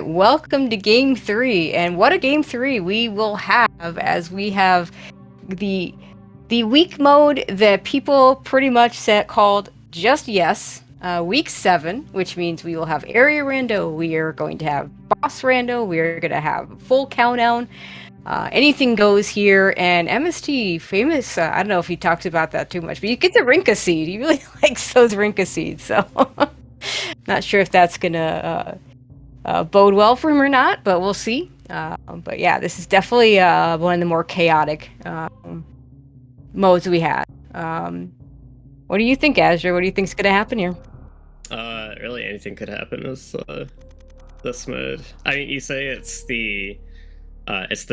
Welcome to Game 3, and what a Game 3 we will have, as we have the week mode that people pretty much called Just Yes, Week 7, which means we will have Area Rando, we are going to have Boss Rando, we are going to have full countdown, anything goes here, and MST, famous, I don't know if he talks about that too much, but you get the Rinka seed, he really likes those Rinka seeds, so not sure if that's going to bode well for him or not, but we'll see. But yeah, this is definitely one of the more chaotic modes we had. What do you think, Azure? What do you think's gonna happen here? Really anything could happen is this mode. I mean, you say it's the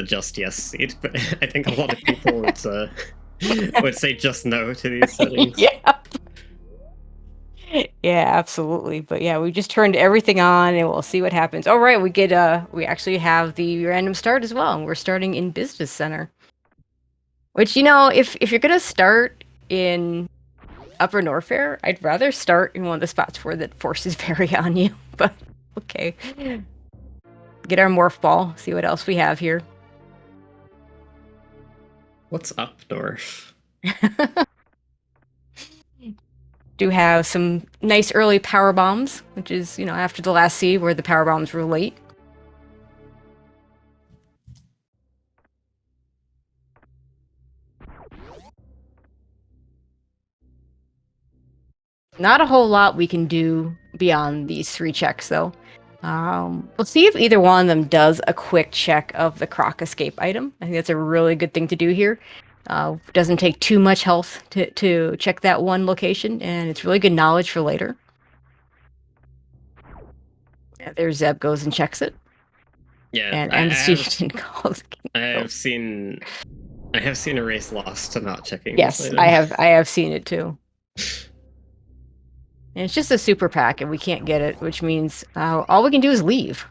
just yes seat, but I think a lot of people would say just no to these settings. Yeah. Yeah, absolutely. But yeah, we just turned everything on and we'll see what happens. All right, we actually have the random start as well. And we're starting in Business Center. Which, if you're gonna start in Upper Norfair, I'd rather start in one of the spots where the forces vary on you. But okay. Get our morph ball, see what else we have here. What's up north? Do have some nice early power bombs, which is, after the last seed where the power bombs were late. Not a whole lot we can do beyond these 3 checks, though. We'll see if either one of them does a quick check of the Croc escape item. I think that's a really good thing to do here. Doesn't take too much health to check that one location, and it's really good knowledge for later. Yeah, there Zeb goes and checks it. Yeah, and I have seen a race lost to not checking. Yes, I have seen it too. And it's just a super pack, and we can't get it, which means all we can do is leave.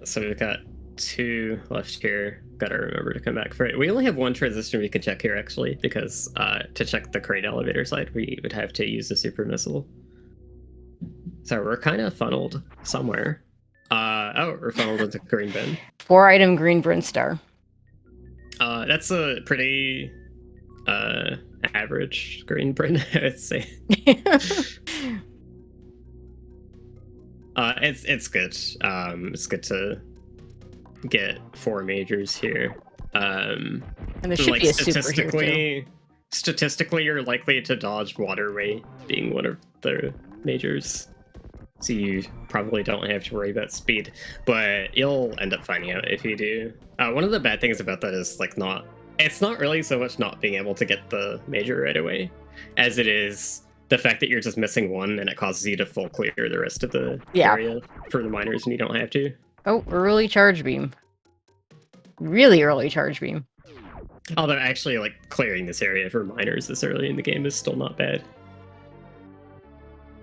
So we've got 2 left here. Gotta remember to come back for it. We only have 1 transition we could check here, actually, because to check the crate elevator side, we would have to use the super missile. So we're kind of funneled somewhere. We're funneled into green bin. 4-item green bin star. That's a pretty average green bin, I would say. It's good. It's good to get 4 majors here. And there should be a super here too. Statistically, you're likely to dodge waterway being one of the majors. So you probably don't have to worry about speed, but you'll end up finding out if you do. One of the bad things about that is it's not really so much not being able to get the major right away, as it is the fact that you're just missing 1 and it causes you to full clear the rest of the area for the miners and you don't have to. Oh, early charge beam. Really early charge beam. Although actually, clearing this area for miners this early in the game is still not bad.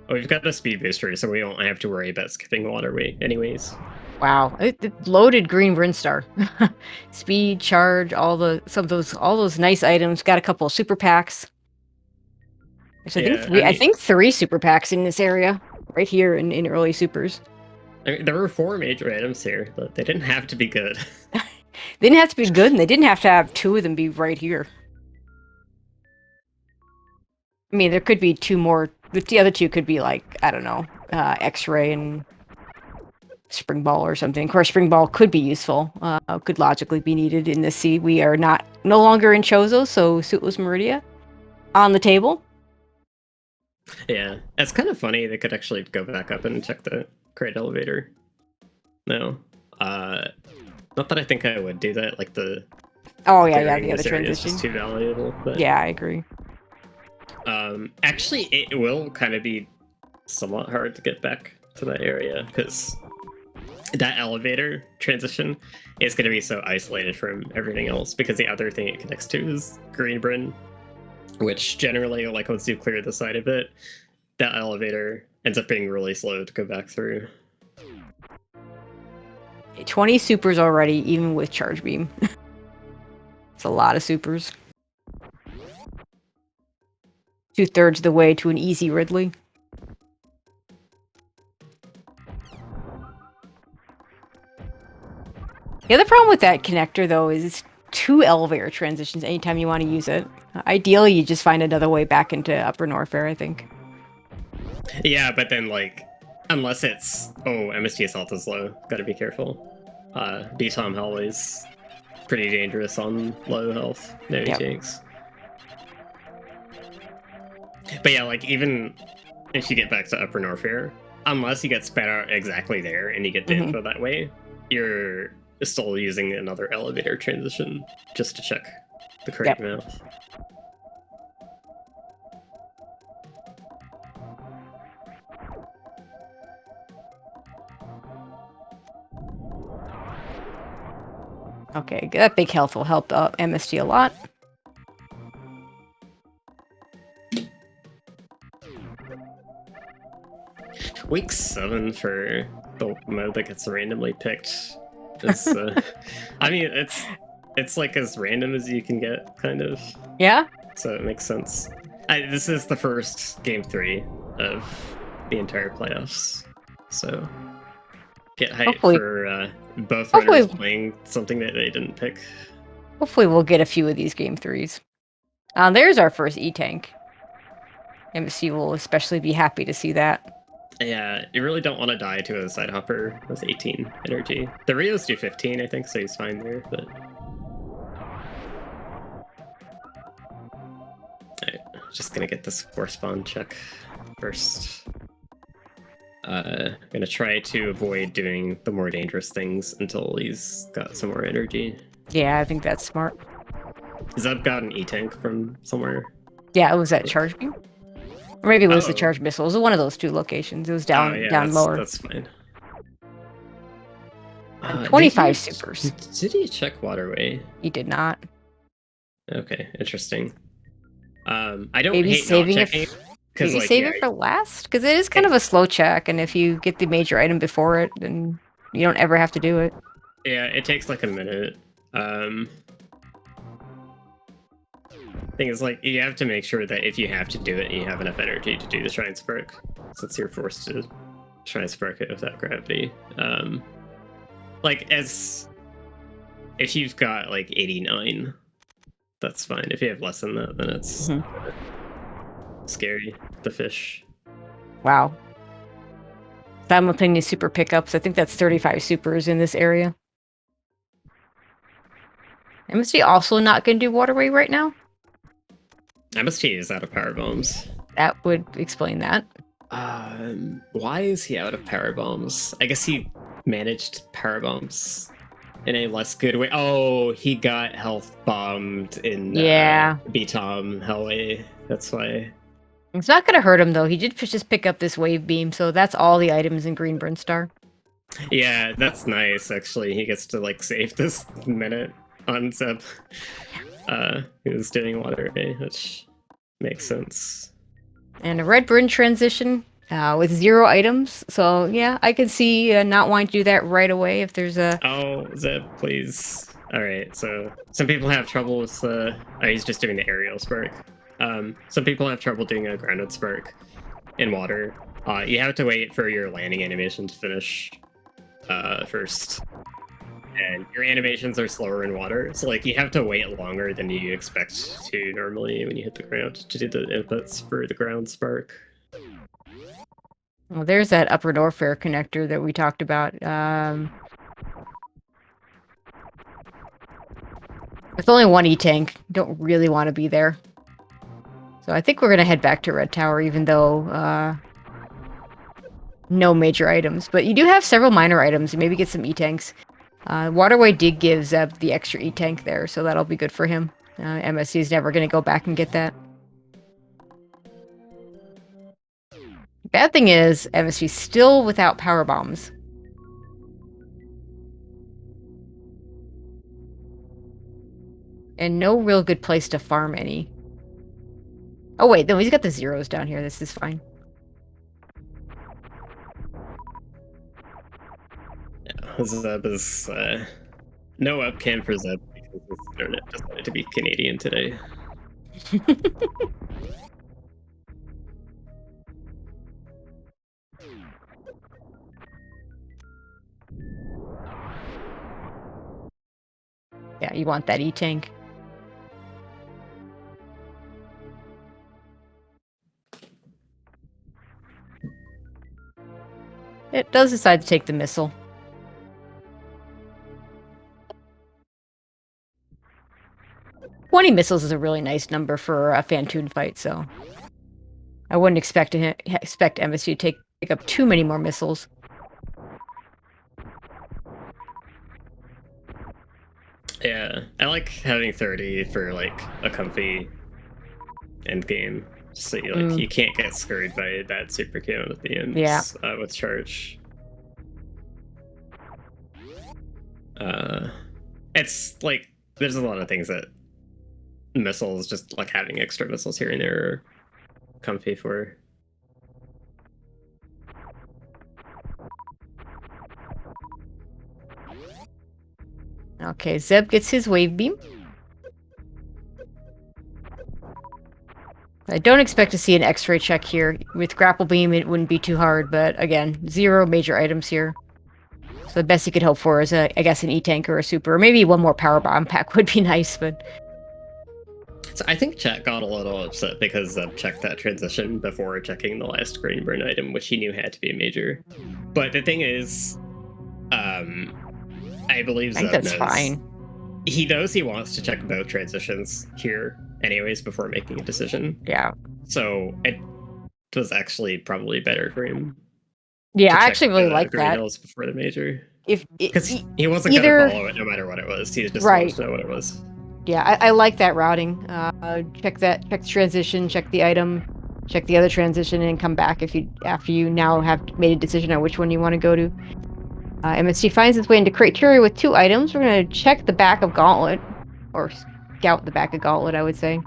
Oh, we've got a speed booster, so we don't have to worry about skipping waterway anyways. Wow, it loaded green Bryn Star. Speed, charge, all those nice items. Got a couple of super packs. I think 3 super packs in this area, right here in early supers. I mean, there were 4 major items here, but they didn't have to be good. They didn't have to be good, and they didn't have to have 2 of them be right here. I mean, there could be 2 more, but the other 2 could be I don't know, X-ray and Spring Ball or something. Of course, Spring Ball could be useful, could logically be needed in this seed. We are no longer in Chozo, so Suitless Meridia on the table. Yeah, it's kind of funny. They could actually go back up and check the crate elevator. No, not that I think I would do that. The other transition is just too valuable. But yeah, I agree. Actually, it will kind of be somewhat hard to get back to that area because that elevator transition is going to be so isolated from everything else, because the other thing it connects to is Green Bryn, which generally, once you clear the side of it, that elevator ends up being really slow to go back through. 20 supers already, even with charge beam. It's a lot of supers. 2/3 the way to an easy Ridley. The other problem with that connector, though, is it's 2 elevator transitions anytime you want to use it. Ideally, you just find another way back into Upper Norfair, I think. Yeah, but then, like, unless it's... Oh, MST assault is low. Gotta be careful. B-Tom Hallway's pretty dangerous on low health. No Yep. tanks. But yeah, like, even if you get back to Upper Norfair, unless you get spat out exactly there and you get the info that way, you're still using another elevator transition just to check the correct mouth. Okay, that big health will help MST a lot. Week 7 for the mode that gets randomly picked is, I mean, it's like as random as you can get, kind of. Yeah? So it makes sense. This is the first game 3 of the entire playoffs, so get hyped for both runners playing something that they didn't pick. Hopefully we'll get a few of these game 3s. There's our first E-Tank. MSC will especially be happy to see that. Yeah, you really don't want to die to a side hopper with 18 energy. The Rios do 15, I think, so he's fine there, but... Alright, just gonna get this force spawn check first. Gonna try to avoid doing the more dangerous things until he's got some more energy. Yeah, I think that's smart. Zeb got an E-Tank from somewhere. Yeah, it was that charge beam. Or maybe it was the charge missile. It was one of those 2 locations. It was down lower. That's fine. 25 supers. Did he check waterway? He did not. Okay, interesting. I don't maybe hate saving not checking. Maybe save it for last? Because it is kind of a slow check, and if you get the major item before it, then you don't ever have to do it. Yeah, it takes like a minute. Thing is, like, you have to make sure that if you have to do it, you have enough energy to do the Shrine Spark, since you're forced to Shrine Spark it without gravity. Like, if you've got, like, 89, that's fine. If you have less than that, then it's scary. The fish. Wow. Simultaneous super pickups. I think that's 35 supers in this area. MST also not going to do waterway right now? MST is out of power bombs. That would explain that. Why is he out of power bombs? I guess he managed power bombs in a less good way. Oh, he got health bombed in B-Tom Hellway. That's why. It's not going to hurt him, though. He did just pick up this wave beam, so that's all the items in Green Brinstar. Yeah, that's nice, actually. He gets to, like, save this minute on Zeb. Who's doing waterway, which makes sense. And a red Bryn transition with 0 items. So, yeah, I can see not wanting to do that right away if there's a... Oh, Zeb, please. Alright, so some people have trouble with... Oh, he's just doing the aerial spark. Some people have trouble doing a grounded spark in water. You have to wait for your landing animation to finish first. And your animations are slower in water, so like you have to wait longer than you expect to normally when you hit the ground to do the inputs for the ground spark. Well, there's that Upper Norfair connector that we talked about. With only 1 E-Tank, don't really want to be there. So I think we're going to head back to Red Tower, even though no major items. But you do have several minor items, and maybe get some E-Tanks. Waterway did give Zeb the extra E-Tank there, so that'll be good for him. MSC is never going to go back and get that. Bad thing is, MSC still without power bombs. And no real good place to farm any. Oh wait, no, he's got the zeros down here. This is fine. Yeah, Zeb is no webcam for Zeb because his internet decided to be Canadian today. Yeah, you want that E-tank. It does decide to take the missile. $20 missiles is a really nice number for a Fantoon fight, so I wouldn't expect MST to take up too many more missiles. Yeah, I like having 30 for like a comfy end game, so you can't get screwed by a bad super count at the end. Yeah. With charge. It's like there's a lot of things that missiles, just like having extra missiles here and there, are comfy for. Okay, Zeb gets his wave beam. I don't expect to see an X-ray check here. With grapple beam, it wouldn't be too hard, but again, 0 major items here. So the best you could hope for is, I guess, an E-tank or a super, or maybe one more power bomb pack would be nice, but... So I think chat got a little upset because Zeb checked that transition before checking the last green burn item, which he knew had to be a major. But the thing is, I believe I think Zeb that's knows. fine. He knows he wants to check both transitions here anyways before making a decision. Yeah. So it was actually probably better for him. Yeah, I actually really like Green that. Hills before the major. Because he wasn't going to follow it no matter what it was. He just wanted to know what it was. Yeah, I like that routing. Check the transition, check the item, check the other transition, and come back after you now have made a decision on which one you want to go to. MST finds its way into criteria with 2 items. We're going to check the back of Gauntlet, or scout the back of Gauntlet, I would say.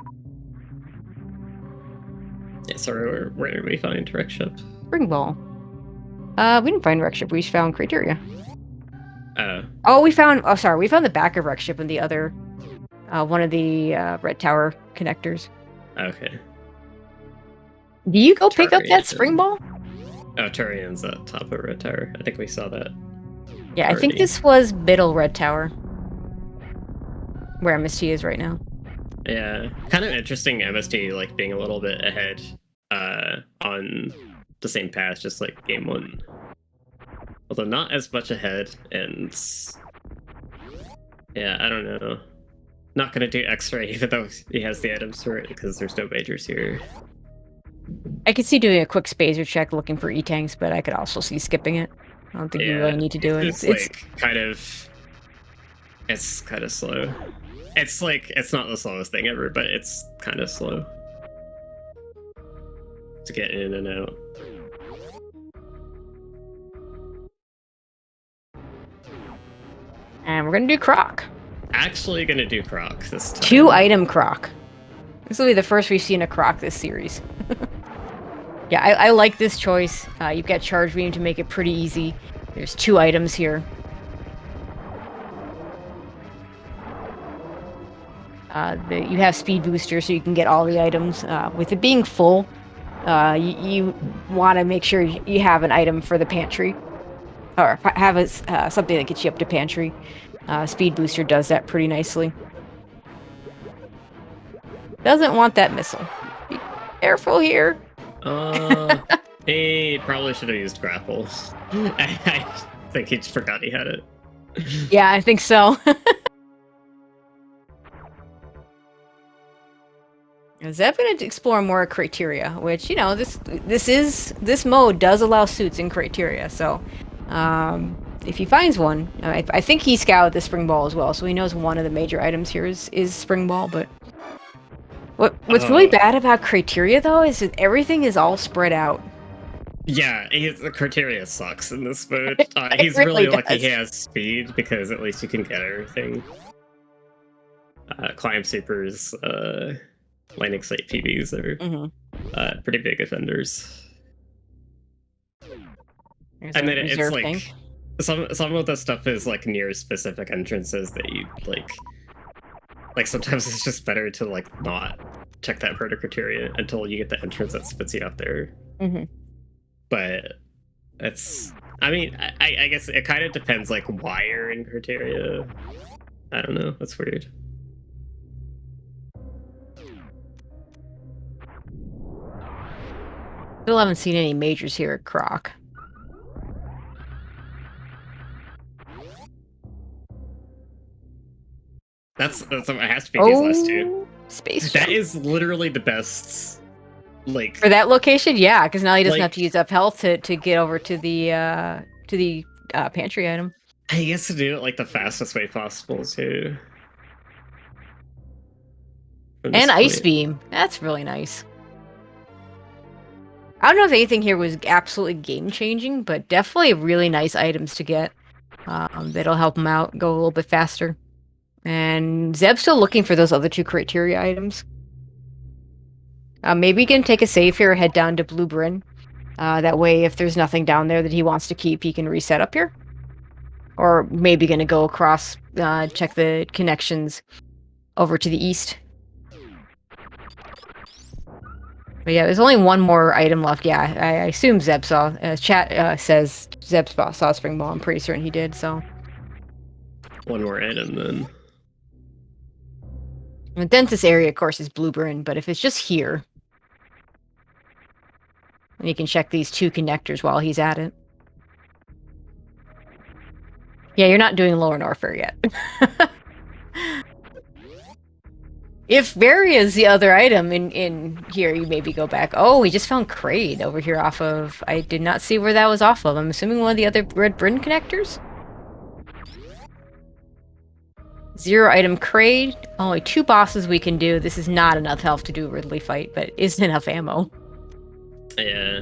Yeah, sorry, where did we find Wreck Ship? Spring Ball. We didn't find Wreck Ship, we found criteria. We found the back of Wreck Ship in the other, one of the Red Tower connectors. Okay. Do you go pick up that Spring Ball? Oh, Turian's at top of Red Tower. I think we saw that. Yeah, I think this was middle Red Tower. Where MST is right now. Yeah. Kind of interesting MST like being a little bit ahead on the same path, just like game 1. Although not as much ahead, and yeah, I don't know. Not gonna do X-ray even though he has the items for it because there's no majors here. I could see doing a quick spacer check looking for E-tanks, but I could also see skipping it. I don't think you really need to do it. It's kind of slow. It's not the slowest thing ever, but it's kind of slow to get in and out. And we're gonna do Croc. Actually gonna do Croc this time. 2-item Croc. This will be the first we've seen a Croc this series. Yeah, I like this choice. You've got Charge Beam to make it pretty easy. There's 2 items here. You have Speed Booster, so you can get all the items. With it being full, you want to make sure you have an item for the pantry. Or have something that gets you up to pantry. Speed Booster does that pretty nicely. Doesn't want that missile. Be careful here. He probably should have used grapple. I think he just forgot he had it. Yeah, I think so. Zeb going to explore more criteria, which, this mode does allow suits in criteria, so if he finds one, I think he scouted the Spring Ball as well, so he knows one of the major items here is Spring Ball, but what's really bad about criteria, though, is that everything is all spread out. Yeah, the criteria sucks in this mode. He's really lucky he has speed, because at least you can get everything. Climb supers, landing site PBs are pretty big offenders. And then it's like some of the stuff is like near specific entrances that you like sometimes it's just better to like not check that proto criteria until you get the entrance that spits you out there. But I mean I guess it kind of depends like why you're in criteria, I don't know. That's weird. Still haven't seen any majors here at Croc. That's it has to be these last two. Space That jump. is literally the best. Like For that location, yeah, because now he doesn't have like, to use up health to get over to the pantry item. he gets to do it like the fastest way possible too. From this And Ice point. Beam. That's really nice. I don't know if anything here was absolutely game-changing, but definitely really nice items to get. That'll help him out, go a little bit faster. And Zeb's still looking for those other two criteria items. Maybe he can take a save here, head down to Blue Bryn. That way, if there's nothing down there that he wants to keep, he can reset up here. Or maybe gonna go across, check the connections over to the east. But yeah, there's only one more item left. Yeah, I assume Zeb saw. Chat says Zeb saw Spring Ball. I'm pretty certain he did, so. One more item then. The densest area, of course, is Blue Bryn, but if it's just here, then you can check these two connectors while he's at it. Yeah, you're not doing Lower Norfair yet. If Varia is the other item in here, you maybe go back. Oh, we just found Kraid over here off of... I did not see where that was off of. I'm assuming one of the other Red Bryn connectors? 0 item Kraid. Only 2 bosses we can do. This is not enough health to do a Ridley fight, but it is enough ammo. Yeah.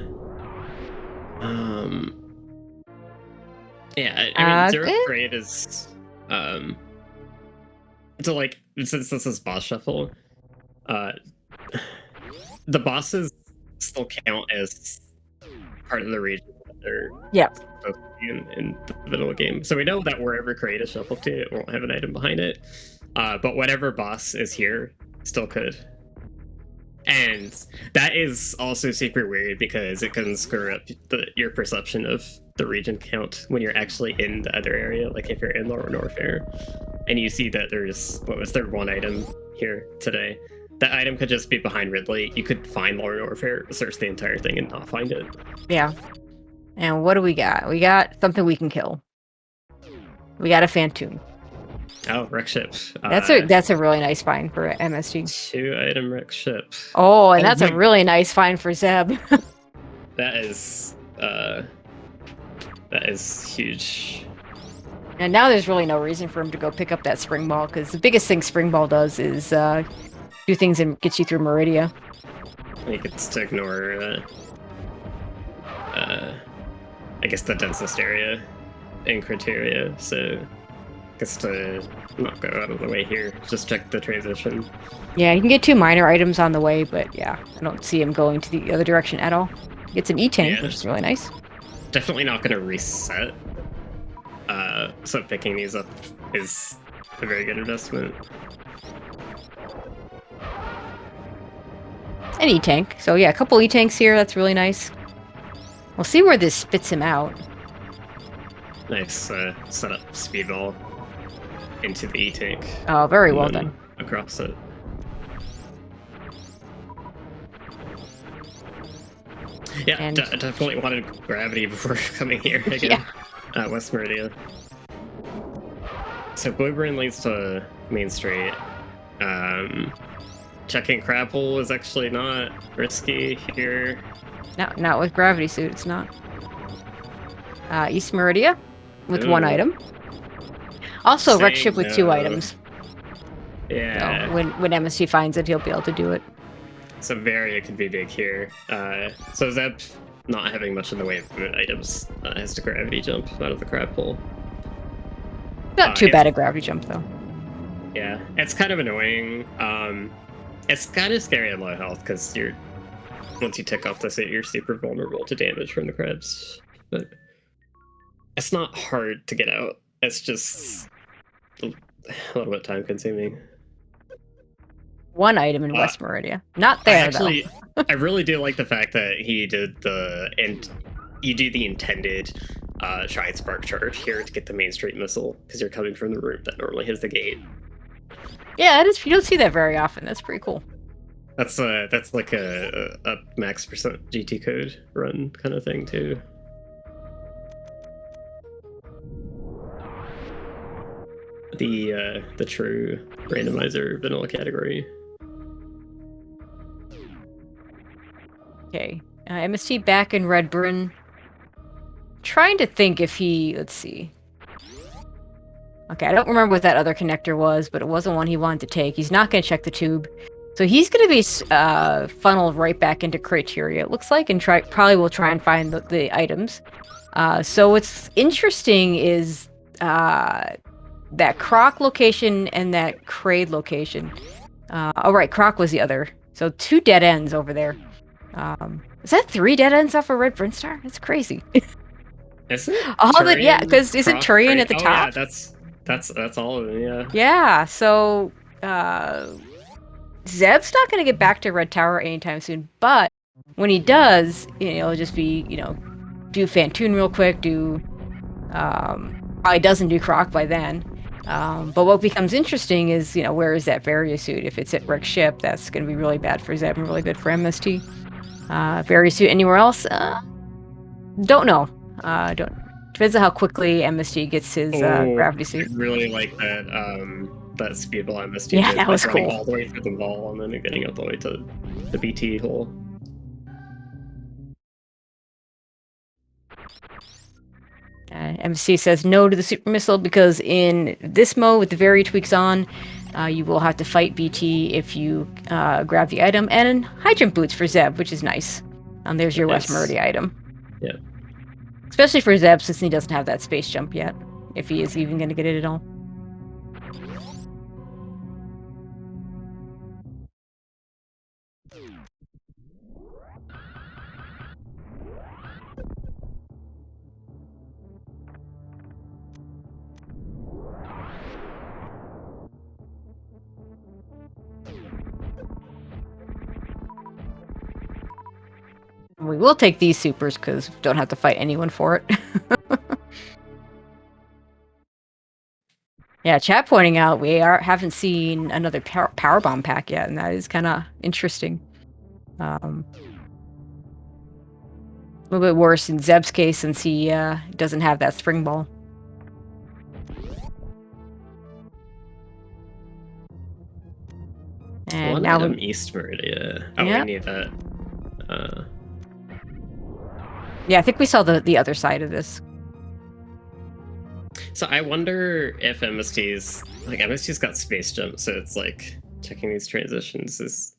Yeah, I mean, 0 Kraid is... So, like, since this is boss shuffle, the bosses still count as part of the region that they're supposed to be in the middle of the game. So we know that wherever Kraid is shuffled to, it won't have an item behind it. But whatever boss is here still could. And that is also super weird because it can screw up your perception of the region count when you're actually in the other area. Like if you're in Lower Norfair and you see that there's, what was there, 1 item here today. That item could just be behind Ridley. You could find Lower Norfair, search the entire thing, and not find it. Yeah. And what do we got? We got something we can kill. We got a Phantom. Oh, wreck ship. That's a really nice find for MST. 2 item wreck ship. Oh, and that's a really nice find for Zeb. That is huge. And now there's really no reason for him to go pick up that Spring Ball, because the biggest thing Spring Ball does is do things and gets you through Meridia. He gets to ignore, I guess, the densest area in criteria, so gets to not go out of the way here. Just check the transition. Yeah, you can get 2 minor items on the way, but yeah, I don't see him going to the other direction at all. Gets an E-Tank, which is really nice. Definitely not going to reset. So picking these up is a very good investment. An E-Tank. So yeah, a couple E-Tanks here, that's really nice. We'll see where this spits him out. Nice setup speedball into the E-Tank. Oh, very well done. Across it. Yeah, And... definitely wanted gravity before coming here again. Yeah. West Meridia. So Blue Bryn leads to Main Street. Checking Crab Hole is actually not risky here. No, not with Gravity Suit, it's not. East Meridia with 1 item. Also, wreck ship with 2 items. Yeah. So when MST finds it, he'll be able to do it. So Varia could be big here. So Zeb, not having much in the way of movement items, has to gravity jump out of the Crab Hole. Not too bad a gravity jump, though. Yeah, it's kind of annoying. It's kind of scary at low health, because once you tick off this, you're super vulnerable to damage from the crabs. But it's not hard to get out. It's just a little bit time consuming. 1 item in West Meridia. Not there, though. I really do like the fact that he did you do the intended try and spark charge here to get the main street missile, because you're coming from the room that normally hits the gate. Yeah, it is. You don't see that very often. That's pretty cool. That's like a max percent GT code run kind of thing too. The true randomizer vanilla category. Okay, MST back in Redburn. Trying to think if he, let's see. Okay, I don't remember what that other connector was, but it wasn't one he wanted to take. He's not going to check the tube. So he's going to be funneled right back into criteria, it looks like, and probably will try and find the items. So what's interesting is that Croc location and that Kraid location. Oh, right, Croc was the other. So 2 dead ends over there. Is that 3 dead ends off of Red Brinstar? That's crazy. Is it? All that, yeah, because isn't Turian at the top? Yeah, that's all of them, yeah. Yeah, so Zeb's not going to get back to Red Tower anytime soon, but when he does, it'll just be, do Fantoon real quick, probably doesn't do Croc by then. But what becomes interesting is, where is that Varia suit? If it's at Rick's ship, that's going to be really bad for Zeb and really good for MST. Varia suit anywhere else? Don't know. Depends on how quickly MST gets his gravity suit. I really like that that speedball MST. Yeah, that was running cool. All the way through the wall and then getting all the way to the BT hole. MC says no to the super missile because in this mode with the Varia tweaks on, you will have to fight BT if you grab the item, and high jump boots for Zeb, which is nice. There's your West Meridia item. Yeah. Especially for Zeb, since he doesn't have that space jump yet, if he is even going to get it at all. We will take these supers because we don't have to fight anyone for it. Yeah, chat pointing out we haven't seen another power bomb pack yet, and that is kind of interesting. A little bit worse in Zeb's case since he doesn't have that spring ball. And One now item East Meridia. Oh, Yeah. we need that. Yeah, I think we saw the other side of this. So I wonder if MST's got space jump, so it's like checking these transitions is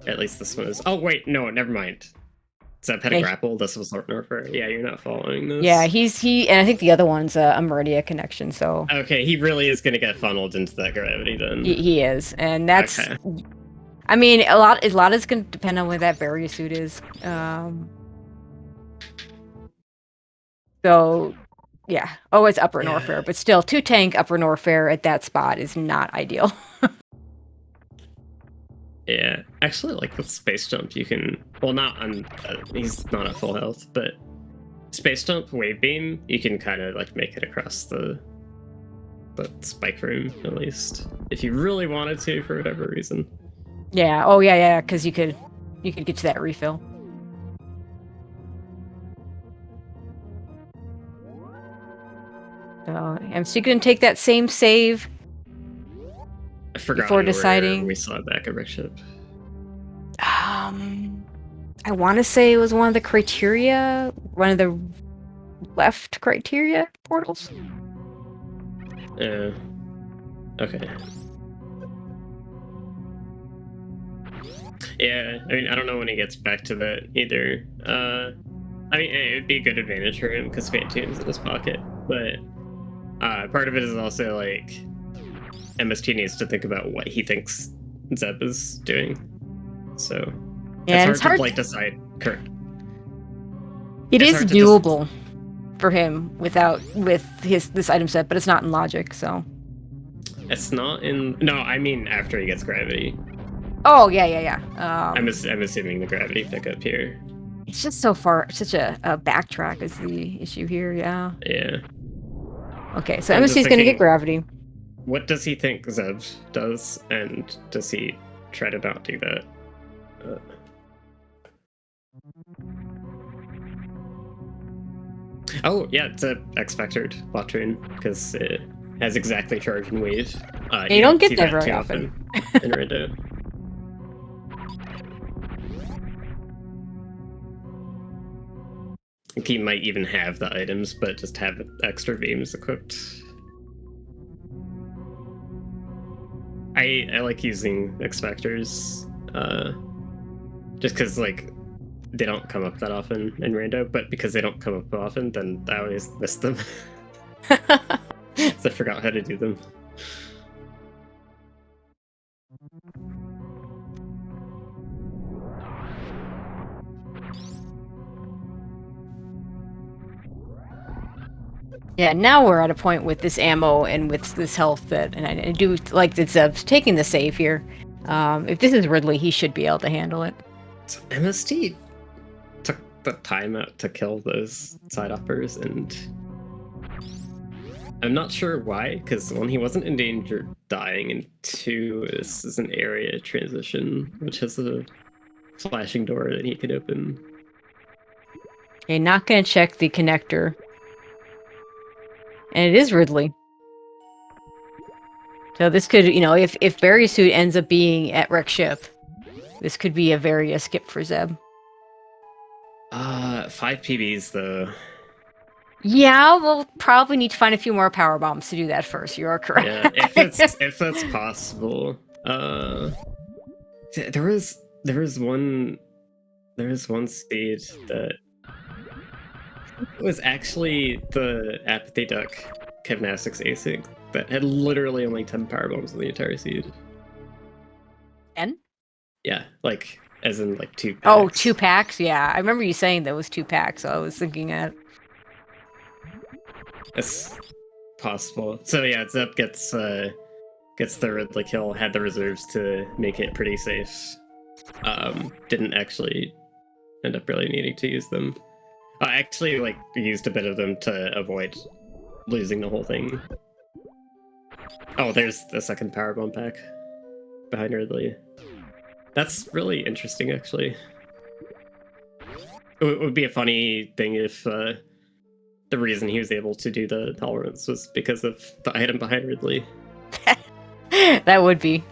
at least this one is. Oh wait, no, never mind. Zeb had a grapple. This was Norfer. Yeah, you're not following this. Yeah, and I think the other one's a Meridia connection. So okay, he really is gonna get funneled into that gravity then. he is, and that's. Okay. I mean, a lot is going to depend on where that Varia suit is. So, yeah. Oh, it's Upper Norfair, but still, 2-tank Upper Norfair at that spot is not ideal. Yeah, actually, like with space jump, you can. Well, not on. He's not at full health, but space jump, wave beam, you can kind of like make it across the spike room at least, if you really wanted to for whatever reason. Yeah. Oh, yeah, because you could get to that refill. So I'm still gonna take that same save. I forgot before deciding. we saw back a Rick ship. I want to say it was one of the criteria, one of the left criteria portals. Yeah. Okay. Yeah, I mean, I don't know when he gets back to that either. I mean, it would be a good advantage for him because Fantoon's in his pocket, but part of it is also like MST needs to think about what he thinks Zeb is doing. So yeah, it's hard to like decide. It is doable for him with this item set, but it's not in logic. So it's not in. No, I mean after he gets gravity. Oh yeah. I'm assuming the gravity pickup here. It's just so far, such a backtrack is the issue here, yeah. Yeah. Okay, so I'm just MST's gonna get thinking- gravity. What does he think Zeb does, and does he try to not do that? Oh, yeah, it's a X-Factored Quatrain, because it has exactly charge and wave. You don't get see that very too often. in Rando. I think he might even have the items, but just have extra beams equipped. I like using X-Factors, just because, like, they don't come up that often in Rando, but because they don't come up often, then I always miss them. So I forgot how to do them. Yeah, now we're at a point with this ammo and with this health that, and I do like that Zeb's taking the save here. If this is Ridley, he should be able to handle it. So MST took the time out to kill those side uppers, and I'm not sure why, because one, he wasn't in danger of dying, and two, this is an area transition, which has a flashing door that he could open. Okay, not gonna check the connector. And it is Ridley. So this could, you know, if Barry Suit ends up being at Wreck Ship, this could be a very skip for Zeb. 5 PBs though. Yeah, we'll probably need to find a few more power bombs to do that first. You are correct. Yeah, if that's possible. There was one stage that it was actually the Apathy Duck Gymnastics ASIC that had literally only 10 power bombs in the entire seed. 10? Yeah, like as in like 2 packs. Oh, 2 packs? Yeah, I remember you saying that was 2 packs, so I was thinking that. It's possible. So yeah, Zep gets the Ridley kill, had the reserves to make it pretty safe. Didn't actually end up really needing to use them. I actually like used a bit of them to avoid losing the whole thing. Oh, there's the second powerbomb pack behind Ridley. That's really interesting, actually. It would be a funny thing if the reason he was able to do the tolerance was because of the item behind Ridley. That would be.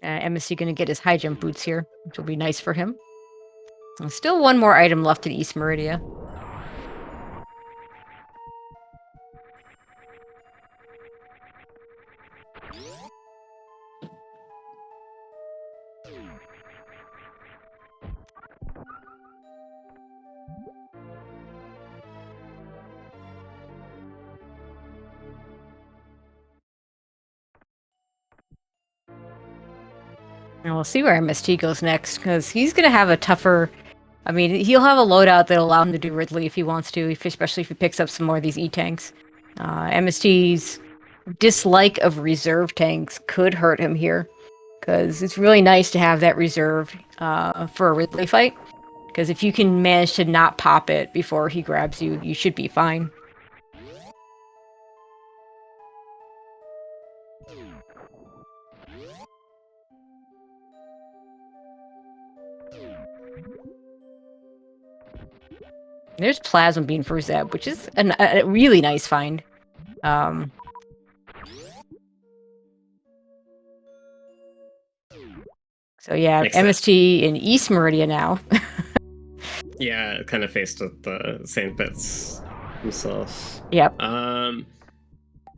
MSC gonna get his high jump boots here, which will be nice for him. Still one more item left in East Meridia. And we'll see where MST goes next, because he's going to have a tougher... I mean, he'll have a loadout that'll allow him to do Ridley if he wants to, especially if he picks up some more of these E-tanks. MST's dislike of reserve tanks could hurt him here, because it's really nice to have that reserve for a Ridley fight, because if you can manage to not pop it before he grabs you, you should be fine. There's Plasma Beam for Zeb, which is a really nice find. So yeah, MST in East Meridia now. Yeah, kind of faced with the same bits himself. Yep. Yeah,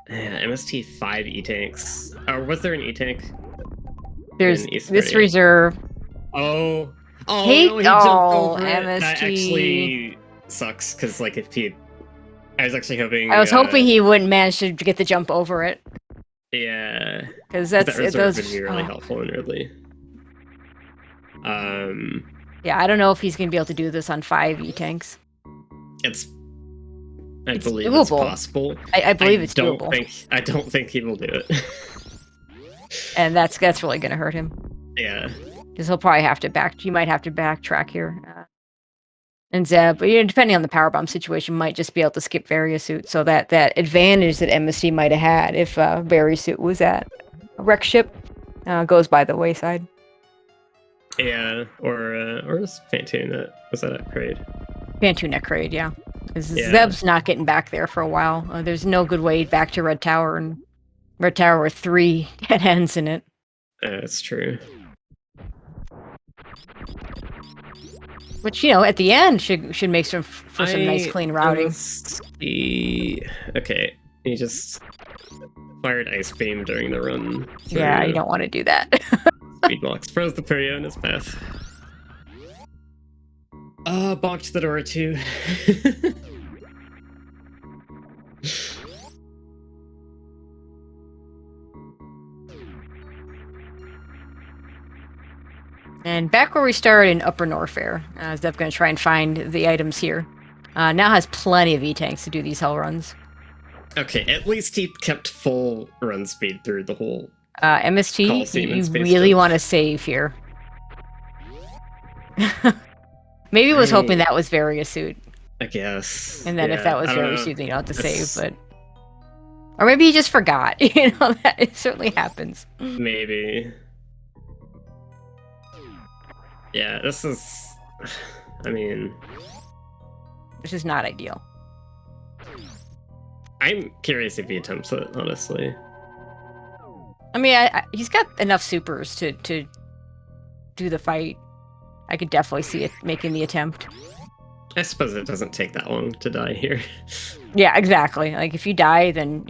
MST 5 E-tanks. Or was there an E-tank? There's this reserve. Oh, Hey, no, he jumped over MST. it. That actually sucks, because like if he... I was actually hoping... I was hoping he wouldn't manage to get the jump over it. Yeah. Because that reserve would be really helpful in Ridley. Yeah, I don't know if he's going to be able to do this on 5 E-tanks. It's I It's believe it's doable. possible. I believe it's doable. I don't think he will do it. And that's really gonna hurt him. Yeah. Because he'll probably have to you might have to backtrack here. And Zeb, but, depending on the power bomb situation, might just be able to skip Variasuit. So that advantage that MST might have had if Variasuit was at a wreck ship goes by the wayside. Yeah, or is Fantoon was that upgrade? Fantoon upgrade, yeah. Yeah. Zeb's not getting back there for a while. There's no good way back to Red Tower, and Red Tower with 3 dead ends in it. That's true. Which, at the end should make for some nice clean routing. Okay, he just fired Ice Beam during the run. Yeah, you don't want to do that. Speed blocks froze the Puyo in his path. Bonked the door too. And back where we started in Upper Norfair, Zeb going to try and find the items here. Now has plenty of E-tanks to do these hell runs. Okay, at least he kept full run speed through the whole MST, you really want to save here. Maybe was hoping that was Variasuit. I guess. And then if that was Variasuit, then you don't have to save, but... Or maybe he just forgot. That it certainly happens. Maybe. Yeah, this is... I mean... This is not ideal. I'm curious if he attempts it, honestly. I mean, he's got enough supers to do the fight. I could definitely see it making the attempt. I suppose it doesn't take that long to die here. Yeah, exactly. Like, if you die, then,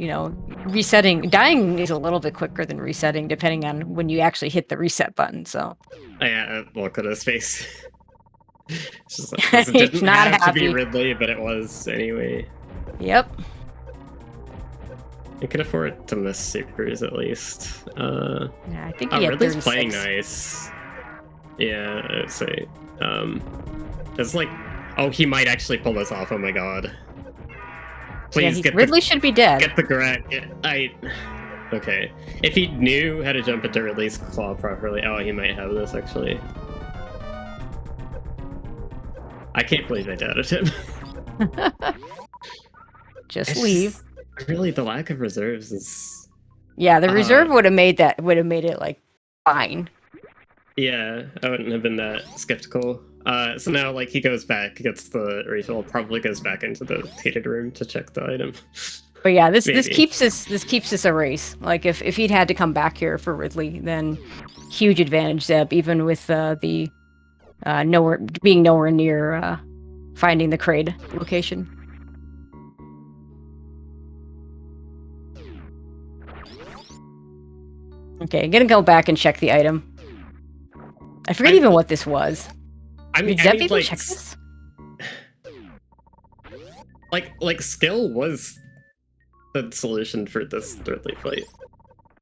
resetting... Dying is a little bit quicker than resetting, depending on when you actually hit the reset button, so... Yeah, look at his face. It's just like, it didn't not have happy. to be Ridley, but it was anyway. Yep. You can afford to miss supers at least. Yeah, I think he had Ridley's 36. playing nice. Yeah, I'd say. It's like, oh, he might actually pull this off. Oh my god! Please Ridley should be dead. Get the correct. Okay. If he knew how to jump into Ridley's claw properly, oh, he might have this actually. I can't believe I doubted him. Just leave. Really, the lack of reserves is... Yeah, the reserve would have made it, like, fine. Yeah, I wouldn't have been that skeptical. So now, like, he goes back, gets the refill, probably goes back into the heated room to check the item. But yeah, this keeps us a race. Like, if he'd had to come back here for Ridley, then huge advantage, Zeb, even with the being nowhere near finding the Kraid location. Okay, I'm gonna go back and check the item. I forget even what this was. Did Zeb even check this? Like skill was the solution for this Ridley fight,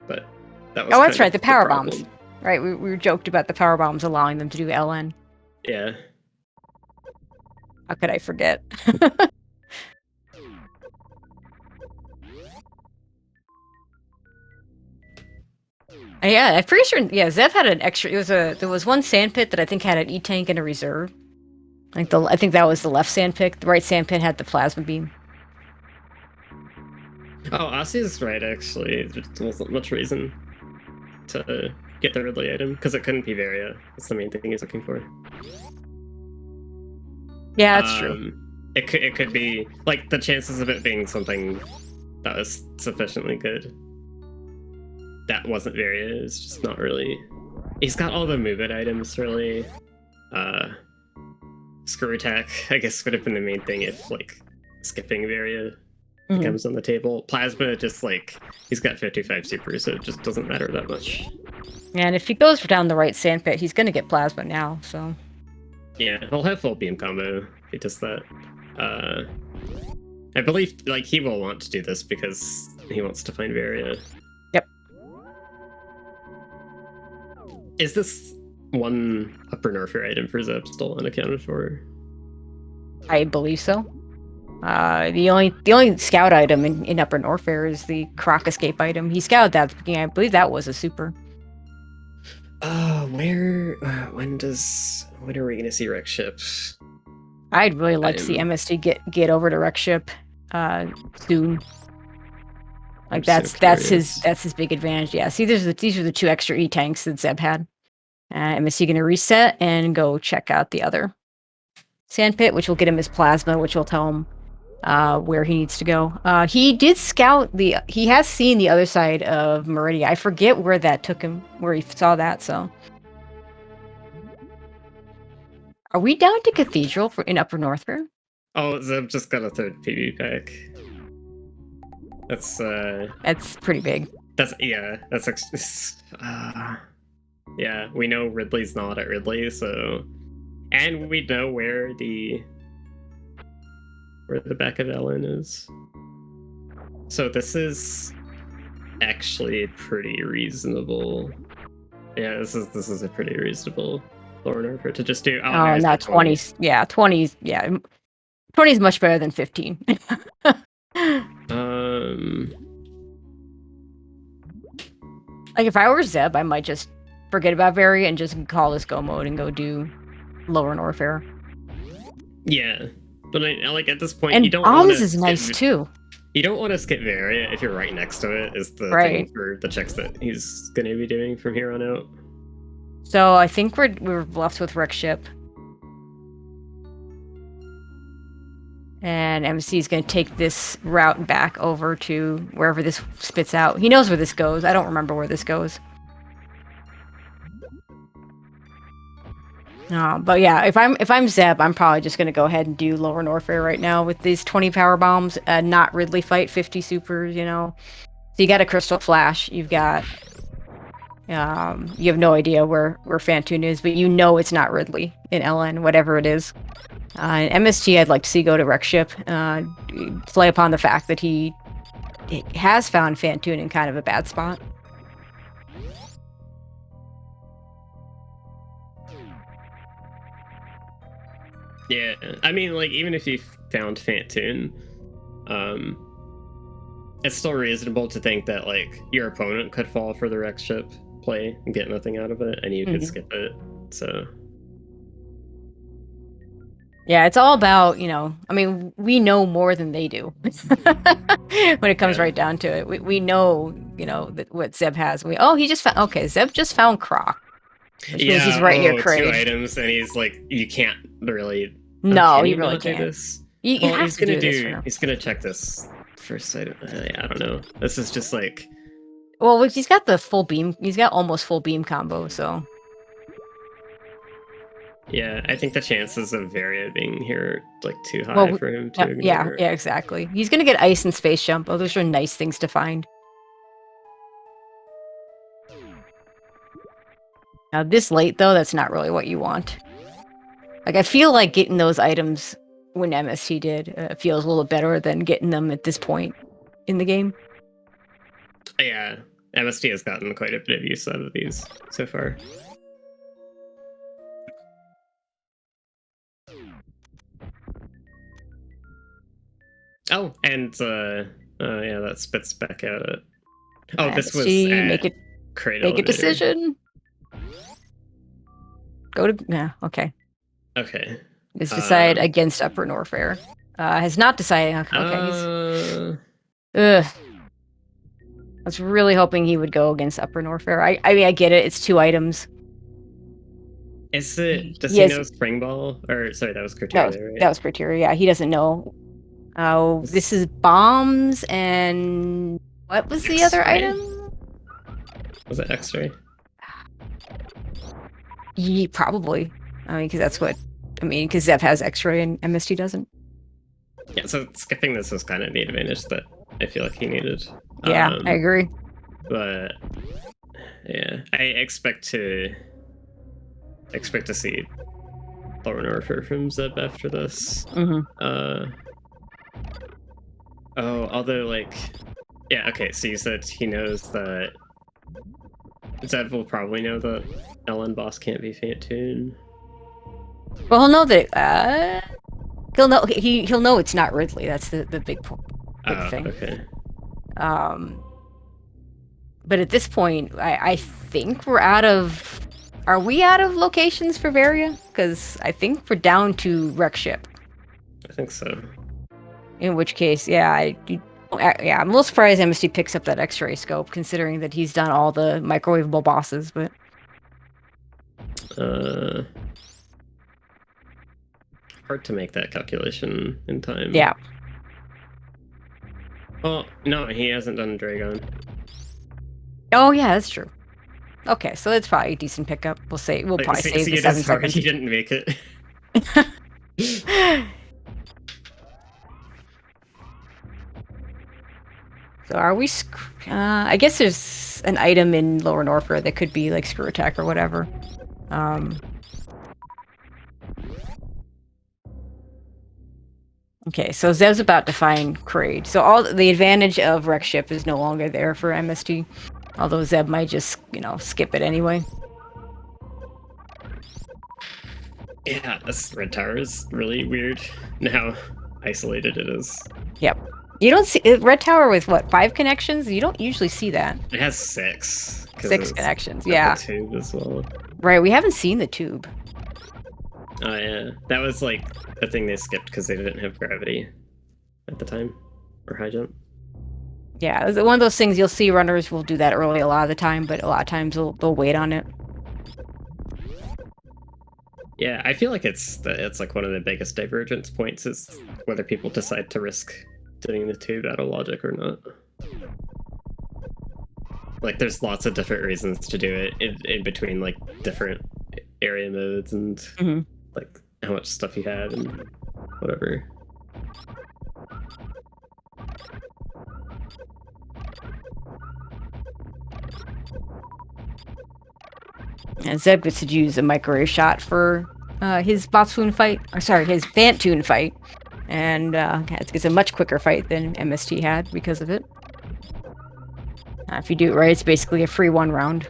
but that was. Oh, that's right, the power bombs. Right, we joked about the power bombs allowing them to do LN. Yeah. How could I forget? Yeah, I'm pretty sure. Yeah, Zeb had an extra. There was one sandpit that I think had an E-tank and a reserve. I think that was the left sandpit. The right sandpit had the plasma beam. Oh, Asi's right. Actually, there wasn't much reason to get the Ridley item because it couldn't be Varia. That's the main thing he's looking for. Yeah, that's true. It could be like the chances of it being something that was sufficiently good. That wasn't Varia is just not really. He's got all the move it items really. Screw attack, I guess, would have been the main thing if like skipping Varia becomes on the table. Plasma just like he's got 55 super, so it just doesn't matter that much. And if he goes down the right sandpit, he's gonna get plasma now. So yeah, he'll have full beam combo if he does that. I believe like he will want to do this because he wants to find Varia. Yep. Is this one upper Norfair item for Zeb still unaccounted for? I believe so. The only scout item in Upper Norfair is the Croc Escape item. He scouted that at the beginning. I believe that was a super. Where? When are we gonna see Rex ships? I'd really like to see MST get over to Rex ship soon. Like that's his big advantage. Yeah. See, these are the 2 extra E tanks that Zeb had. MST gonna reset and go check out the other sand pit, which will get him his plasma, which will tell him where he needs to go. He did scout he has seen the other side of Meridia. I forget where that took him, where he saw that, so. Are we down to Cathedral in Upper Northfair? Oh, Zeb just got a 3rd PB pack. That's pretty big. Yeah, we know Ridley's not at Ridley, so, and we know where the back of Ellen is. So this is actually pretty reasonable. Yeah, this is a pretty reasonable Lorna for to just do. Oh, not 20s. Yeah, 20s. Yeah, 20 is much better than 15. Like if I were Zeb, I might just forget about Very and just call this go mode and go do Lower Norfair. Yeah, but like at this point, and you don't. Bombs is nice too. You don't want to skip Varia if you're right next to it. Is the thing for the checks that he's going to be doing from here on out. So I think we're left with Rex ship. And MC is going to take this route back over to wherever this spits out. He knows where this goes. I don't remember where this goes. But yeah, if I'm Zeb, I'm probably just going to go ahead and do Lower Norfair right now with these 20 power bombs. Not Ridley fight 50 supers, you know. So you got a Crystal Flash. You've got... you have no idea where Fantoon is, but you know it's not Ridley in LN, whatever it is. In MST, I'd like to see go to Rex ship, play upon the fact that he has found Fantoon in kind of a bad spot. Yeah, I mean, like, even if you found Fantoon, it's still reasonable to think that, like, your opponent could fall for the Rex ship play and get nothing out of it, and you could skip it, so... Yeah, it's all about, you know, I mean, we know more than they do when it comes right down to it. We know, you know, what Zeb has. He just found, okay, Zeb just found Croc. Which means he's right near Craig. 2 items, and he's like, you can't really... No, he really can't. Do this? He's gonna check this first item. I don't know. This is just like... Well, he's got the full beam. He's got almost full beam combo, so... Yeah, I think the chances of Varia being here are like too high for him to ignore. Yeah, exactly. He's gonna get ice and space jump. Oh, those are nice things to find. Now, this late though, that's not really what you want. Like, I feel like getting those items when MST did feels a little better than getting them at this point in the game. Yeah, MST has gotten quite a bit of use out of these so far. Oh, and yeah, that spits back at it. Oh, this was make a decision. Go to okay. Okay. Has decided against Upper Norfair. Has not decided. Okay. Ugh. I was really hoping he would go against Upper Norfair. I mean, I get it. It's 2 items. Is it? Does he know Spring Ball? Or sorry, that was criteria. Right? That was criteria. Yeah, he doesn't know. Oh, this is bombs and what was the other item? Was it X-ray? Yeah, probably. I mean, because that's what. I mean, because Zeb has X-ray and MST doesn't. Yeah, so skipping this was kind of the advantage that I feel like he needed. Yeah, I agree. But yeah, I expect to see Lower Norfair from Zeb after this. Oh, although, like, yeah, okay, so you said he knows that Zeb will probably know that LN boss can't be Fantoon. Well, he'll know that, he'll know it's not Ridley. That's the big thing. Okay. But at this point, I think we're out of. Are we out of locations for Varia? Because I think we're down to wreck ship. I think so. In which case, yeah, I'm a little surprised MST picks up that X-ray scope, considering that he's done all the microwavable bosses. But hard to make that calculation in time. yeah. Well, no, he hasn't done Dragon. Oh yeah, that's true. Okay, so that's probably a decent pickup. We'll probably save the 7 seconds. He didn't make it. So are we? I guess there's an item in Lower Norfair that could be like screw attack or whatever. Okay, so Zeb's about to find Kraid. So all the advantage of wreck ship is no longer there for MST, although Zeb might just skip it anyway. Yeah, this red tower is really weird. And how isolated it is. Yep. You don't see red tower with what, 5 connections? You don't usually see that. It has 6. 6 connections. Yeah. The tube as well. Right. We haven't seen the tube. Oh yeah, that was like a thing they skipped because they didn't have gravity at the time, or high jump. Yeah, it's one of those things you'll see runners will do that early a lot of the time, but a lot of times they'll wait on it. Yeah, I feel like it's like one of the biggest divergence points is whether people decide to risk doing the tube out of logic or not. Like, there's lots of different reasons to do it in between like different area modes and like how much stuff you have and whatever. And Zeb gets to use a microwave shot for his Botswoon fight. Or sorry, his Bantoon fight. And it's a much quicker fight than MST had because of it. If you do it right, it's basically a free 1 round.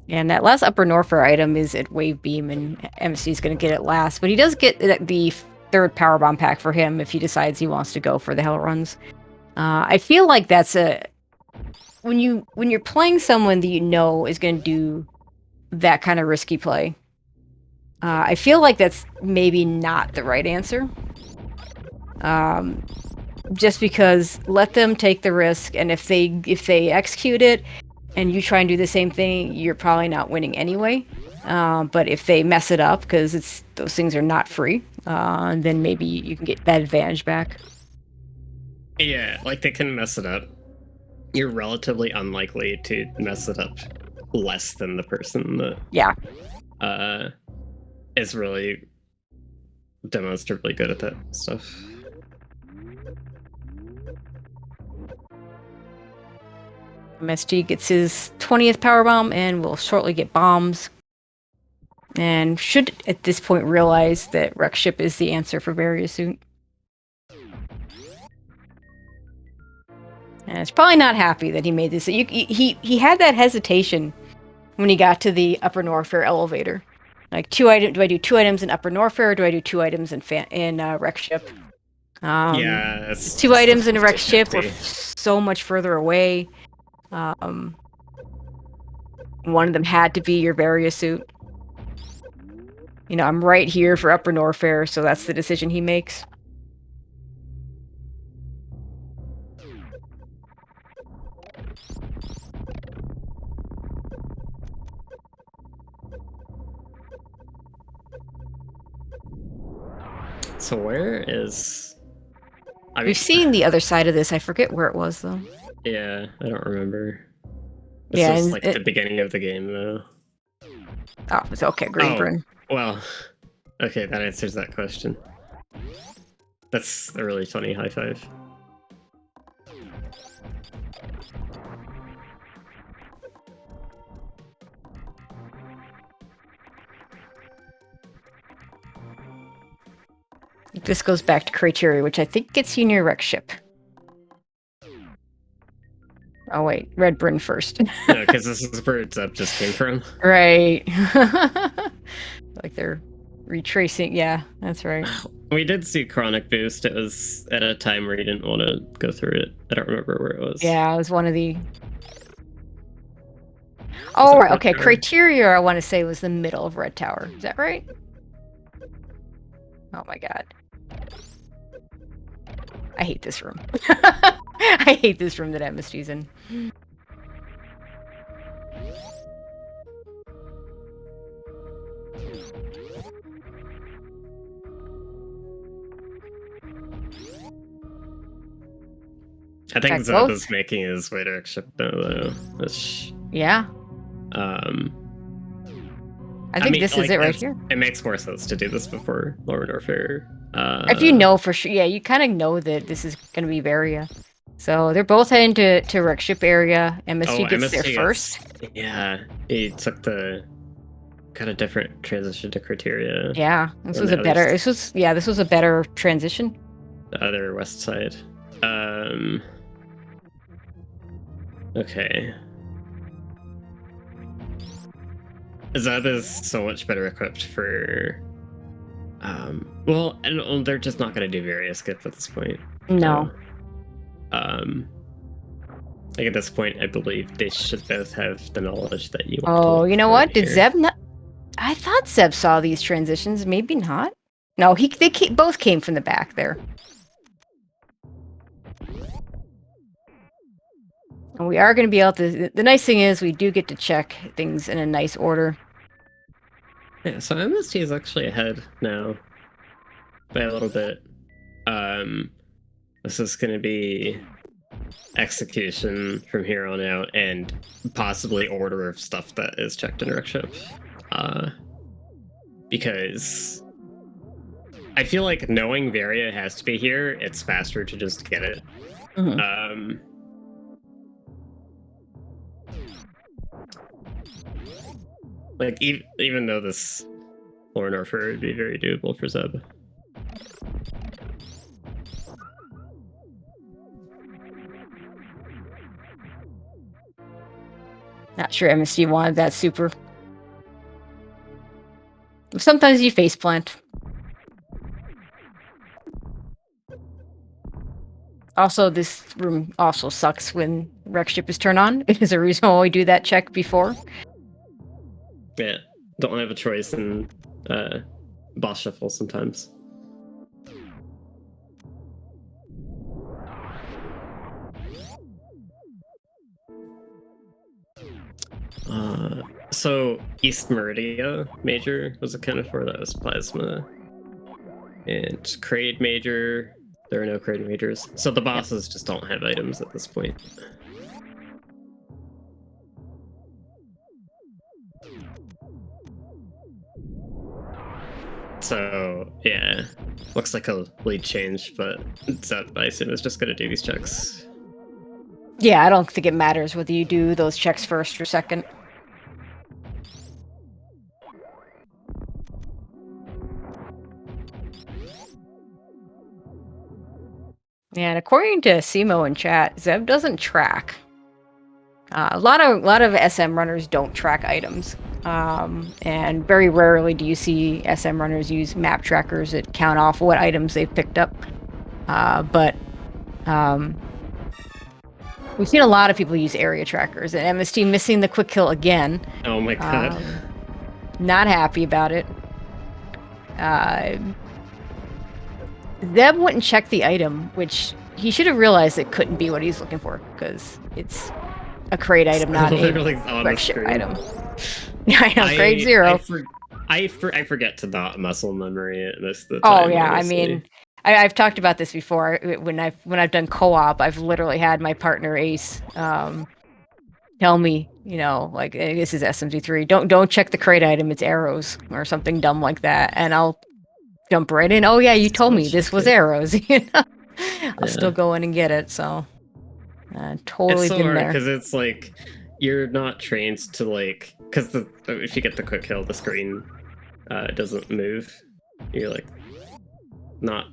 And that last Upper Norfair item is at Wave Beam, and MC is going to get it last. But he does get the 3rd Power Bomb pack for him if he decides he wants to go for the Hell Runs. I feel like that's when you're playing someone that you know is going to do that kind of risky play. I feel like that's maybe not the right answer. Just because let them take the risk, and if they execute it, and you try and do the same thing, you're probably not winning anyway. But if they mess it up, because those things are not free, then maybe you can get that advantage back. Yeah, like they can mess it up. You're relatively unlikely to mess it up less than the person that is really demonstrably good at that stuff. MST gets his 20th power bomb and will shortly get bombs. And should at this point realize that wreck ship is the answer for Varia Suit. And it's probably not happy that he made this. He had that hesitation when he got to the Upper Norfair elevator. Like, 2 items. Do I do 2 items in Upper Norfair, or do I do 2 items in wreck ship? Yeah, 2 items in wreck ship were so much further away. One of them had to be your Varia Suit. I'm right here for Upper Norfair, so that's the decision he makes. So where is... We've seen the other side of this. I forget where it was, though. Yeah, I don't remember. This is like the beginning of the game, though. Oh, it's okay, Greenburn. Well, okay, that answers that question. That's a really funny high five. This goes back to criteria, which I think gets you near wreck ship. Oh wait, red burn first. No, because this is where Zeb just came from. Right. Like they're retracing. Yeah, that's right. We did see Chronic Boost. It was at a time where you didn't want to go through it. I don't remember where it was. Yeah, it was one of the... Oh, right. Okay, criteria, I want to say, was the middle of Red Tower. Is that right? Oh my god. I hate this room. I hate this room that MST's in. I think Zeb is making his way to X-Ship now, though. Which, yeah. I think this is it right here. It makes more sense to do this before Modern Warfare. If you know for sure, yeah, you kind of know that this is going to be Varia. So they're both heading to wreck ship area. MST gets there first. Yeah, he took the kind of different transition to criteria. Yeah, this was a better. This was a better transition. The other west side. Okay. Zeb is so much better equipped for. Well, and they're just not going to do various skip at this point. No. So, like at this point, I believe they should both have the knowledge that you want. Oh, you know what? Did Zeb not? I thought Zeb saw these transitions. Maybe not. No, they both came from the back there. And we are going to be able to... The nice thing is we do get to check things in a nice order. Yeah, so MST is actually ahead now by a little bit. This is going to be execution from here on out and possibly order of stuff that is checked in wreck ship. Because I feel like knowing Varia has to be here, it's faster to just get it. Mm-hmm. Like, even though this Lord Orpher would be very doable for Zeb. Not sure MST wanted that super. Sometimes you faceplant. Also, this room also sucks when wreck ship is turned on. It is a reason why we do that check before. Yeah, don't have a choice in boss shuffle sometimes. So East Meridia Major was accounted for. That was Plasma. And Kraid Major, there are no Kraid Majors. So the bosses just don't have items at this point. So, yeah, looks like a lead change, but Zeb, I assume, is just going to do these checks. Yeah, I don't think it matters whether you do those checks first or second. Yeah, and according to Simo in chat, Zeb doesn't track. A lot of SM runners don't track items. And very rarely do you see SM runners use map trackers that count off what items they've picked up. But we've seen a lot of people use area trackers, and MST missing the quick kill again. Oh my god. Not happy about it. Zeb wouldn't check the item, which he should have realized it couldn't be what he's looking for, because it's a crate item, not a wreck ship item. I know, grade 0. I forget to not muscle memory it most of the time. Oh yeah, honestly. I mean, I've talked about this before. When I've done co-op, I've literally had my partner Ace tell me, you know, like, hey, this is SMG3. Don't check the crate item. It's arrows or something dumb like that, and I'll jump right in. Oh yeah, you told me this was arrows. You know, I'll still go in and get it. So totally it's so been hard there. because it's like you're not trained to like, because if you get the quick kill, the screen doesn't move. You're like, not.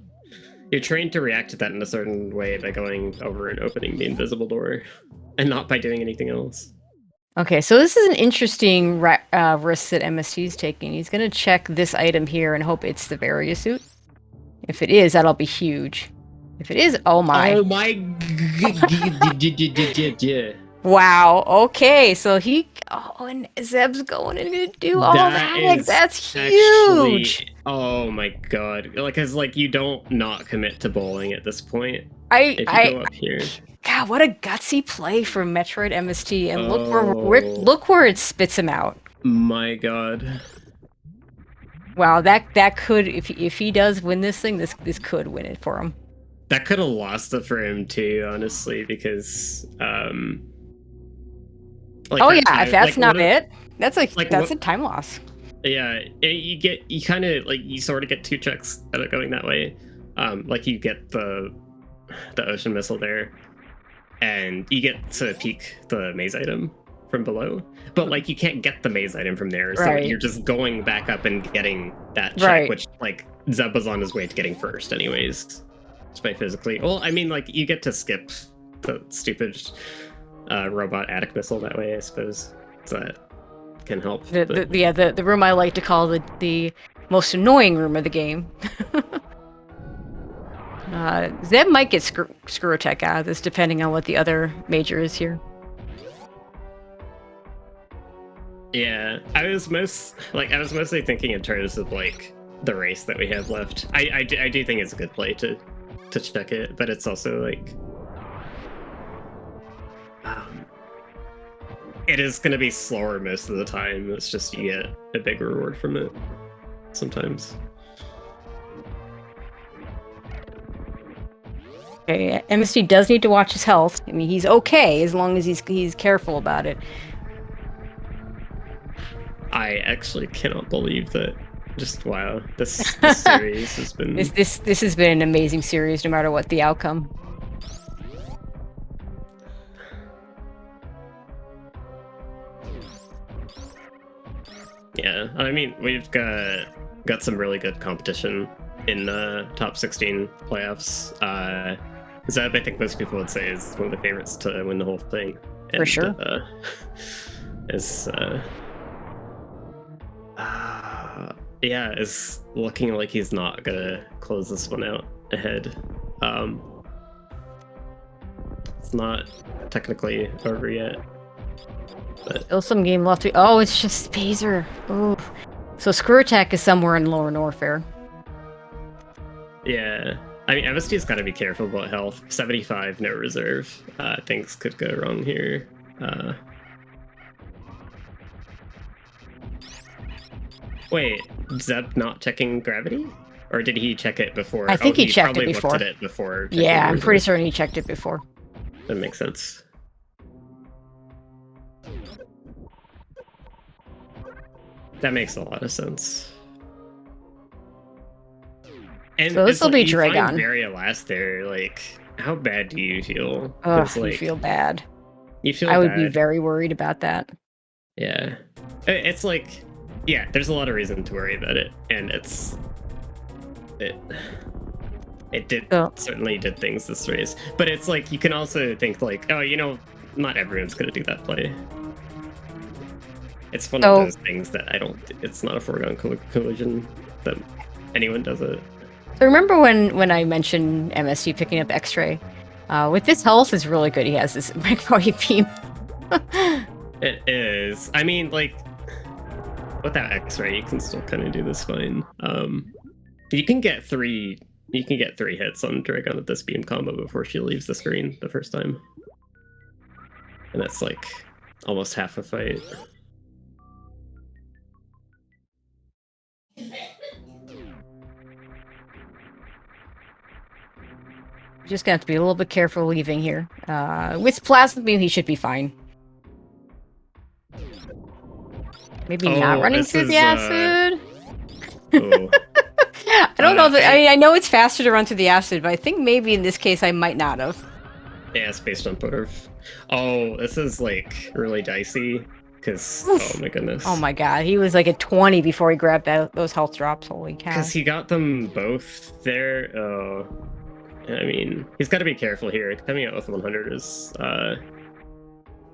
You're trained to react to that in a certain way by going over and opening the invisible door, and not by doing anything else. Okay, so this is an interesting risk that MST is taking. He's going to check this item here and hope it's the barrier suit. If it is, that'll be huge. If it is, oh my. Oh my. Wow, okay, so and Zeb's going and gonna do all that. That's huge. Actually, oh my god. Like, cause like you don't not commit to bowling at this point. If you go up here. God, what a gutsy play from MetroidMST, and look where it spits him out. My god. Wow, that could, if he does win this thing, this could win it for him. That could have lost it for him too, honestly, because like oh yeah, if that's not it, that's a time loss. Yeah, you kind of like you sort of get two checks out of going that way. Like you get the ocean missile there, and you get to peek the maze item from below, but like you can't get the maze item from there, so you're just going back up and getting that check, which like Zeb was on his way to getting first anyways, despite physically. Well, I mean, like you get to skip the stupid robot attic missile that way, I suppose. So that can help. The room I like to call the most annoying room of the game. Zeb might get screw attack out of this, depending on what the other major is here. Yeah, I was mostly thinking in terms of like the race that we have left. I do think it's a good play to check it, but it's also like it is going to be slower most of the time. It's just you get a big reward from it sometimes. Okay, MST does need to watch his health. I mean, he's okay as long as he's careful about it. I actually cannot believe that. Just wow, this series has been. This has been an amazing series, no matter what the outcome. Yeah, I mean, we've got some really good competition in the top 16 playoffs. Zeb, I think most people would say, is one of the favorites to win the whole thing. And, for sure. Is looking like he's not gonna close this one out ahead. It's not technically over yet. But still some game left. Oh, it's just Spazer. Oh, so screw attack is somewhere in lower warfare. Yeah, I mean, MST's got to be careful about health. 75, no reserve. Things could go wrong here. Wait, Zeb not checking gravity? Or did he check it before? I think he checked it before. Looked at it before. Yeah, I'm pretty certain he checked it before. That makes sense. That makes a lot of sense. And so this will be Dragon. Very last there, like, how bad do you feel? Like, you feel bad. You feel I would bad. be very worried about that. Yeah. It's like, yeah, there's a lot of reason to worry about it, and certainly did things this race. But it's like, you can also think like, oh, you know, not everyone's gonna do that play. It's one of those things that it's not a foregone conclusion that anyone does it. So remember when I mentioned MST picking up X-Ray? With this health is really good. He has this Metroid beam. It is. I mean, like, without X-Ray, you can still kind of do this fine. You can get three hits on Dragon with this beam combo before she leaves the screen the first time, and that's like almost half a fight. Just gonna have to be a little bit careful leaving here. With Plasma Beam, he should be fine. Maybe not running through the acid. I don't know. I know it's faster to run through the acid, but I think maybe in this case I might not have. Yeah, it's based on Potorf. Oh, this is like really dicey Because, oh my goodness. Oh my god, he was like at 20 before he grabbed those health drops. Holy cow. Because he got them both there. Oh, I mean, he's got to be careful here. Coming out with 100 is,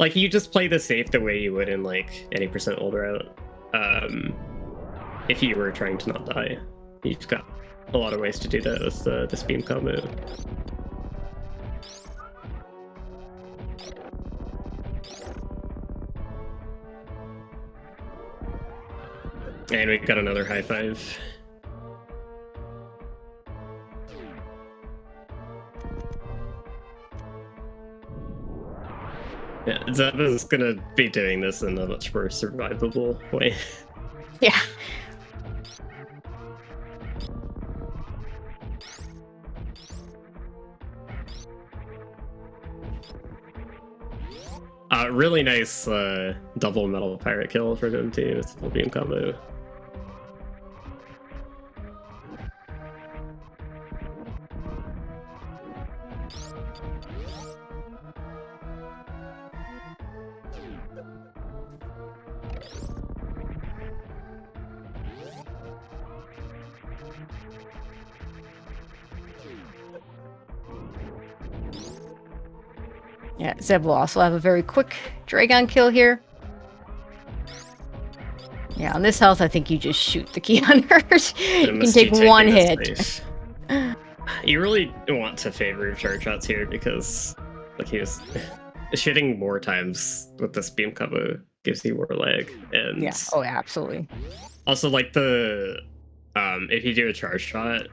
like, you just play the safe the way you would in, like, any percent older out. If you were trying to not die. You've got a lot of ways to do that with this beam combo. And we got another high five. Yeah, Zeb is gonna be doing this in a much more survivable way. Yeah. Really nice double metal pirate kill for him too with full beam combo. Yeah, Zeb will also have a very quick Dragon kill here. Yeah, on this health, I think you just shoot the key hunters. You can take one hit. You really want to favor your charge shots here because, like, he was shooting more times with this beam combo gives you more lag. And yeah, oh, yeah, absolutely. Also, like, the if you do a charge shot,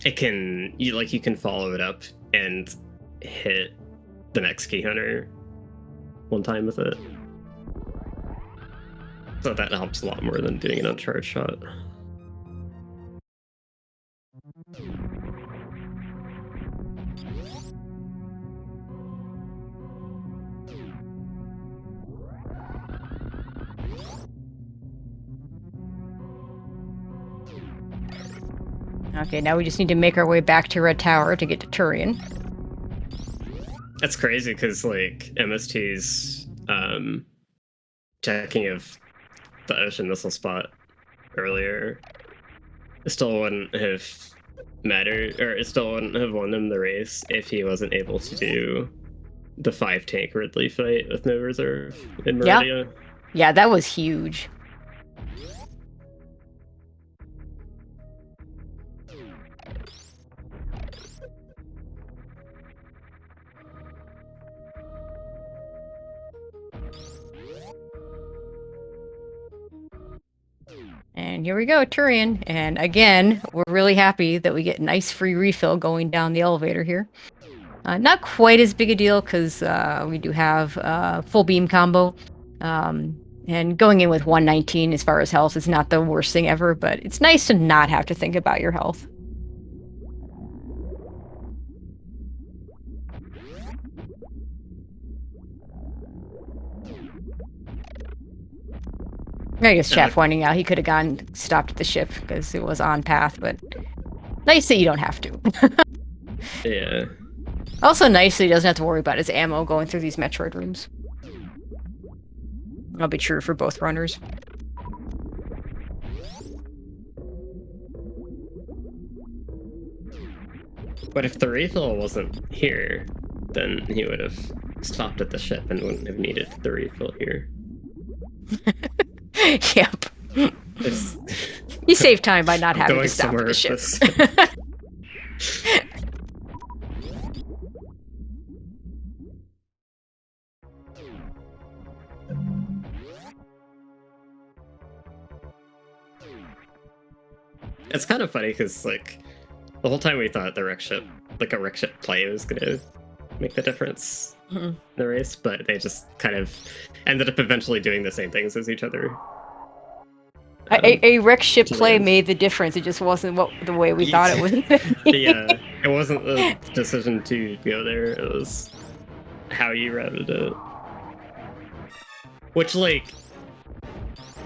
it can you can follow it up and hit the next key hunter one time with it. So that helps a lot more than doing an uncharged shot. Okay, now we just need to make our way back to Red Tower to get to Turian. That's crazy because, like, MST's checking of the ocean missile spot earlier, it still wouldn't have mattered, or it still wouldn't have won him the race if he wasn't able to do the 5-tank Ridley fight with no reserve in Meridia. Yeah, that was huge. And here we go, Turian. And again, we're really happy that we get nice free refill going down the elevator here. Not quite as big a deal because we do have full beam combo. And going in with 119 as far as health is not the worst thing ever, but it's nice to not have to think about your health. I guess chat pointing out he could have gone stopped at the ship because it was on path, but nice that you don't have to. Yeah. Also nice that he doesn't have to worry about his ammo going through these Metroid rooms. That'll be true for both runners. But if the refill wasn't here, then he would have stopped at the ship and wouldn't have needed the refill here. Yep. You save time by not having to stop at the ship. It's kind of funny because, like, the whole time we thought the wreck ship, like a wreck ship play, was gonna make the difference in the race, but they just kind of ended up eventually doing the same things as each other. A wreck ship play made the difference. It just wasn't the way we thought it would. Yeah, it wasn't the decision to go there. It was how you routed it. Which, like,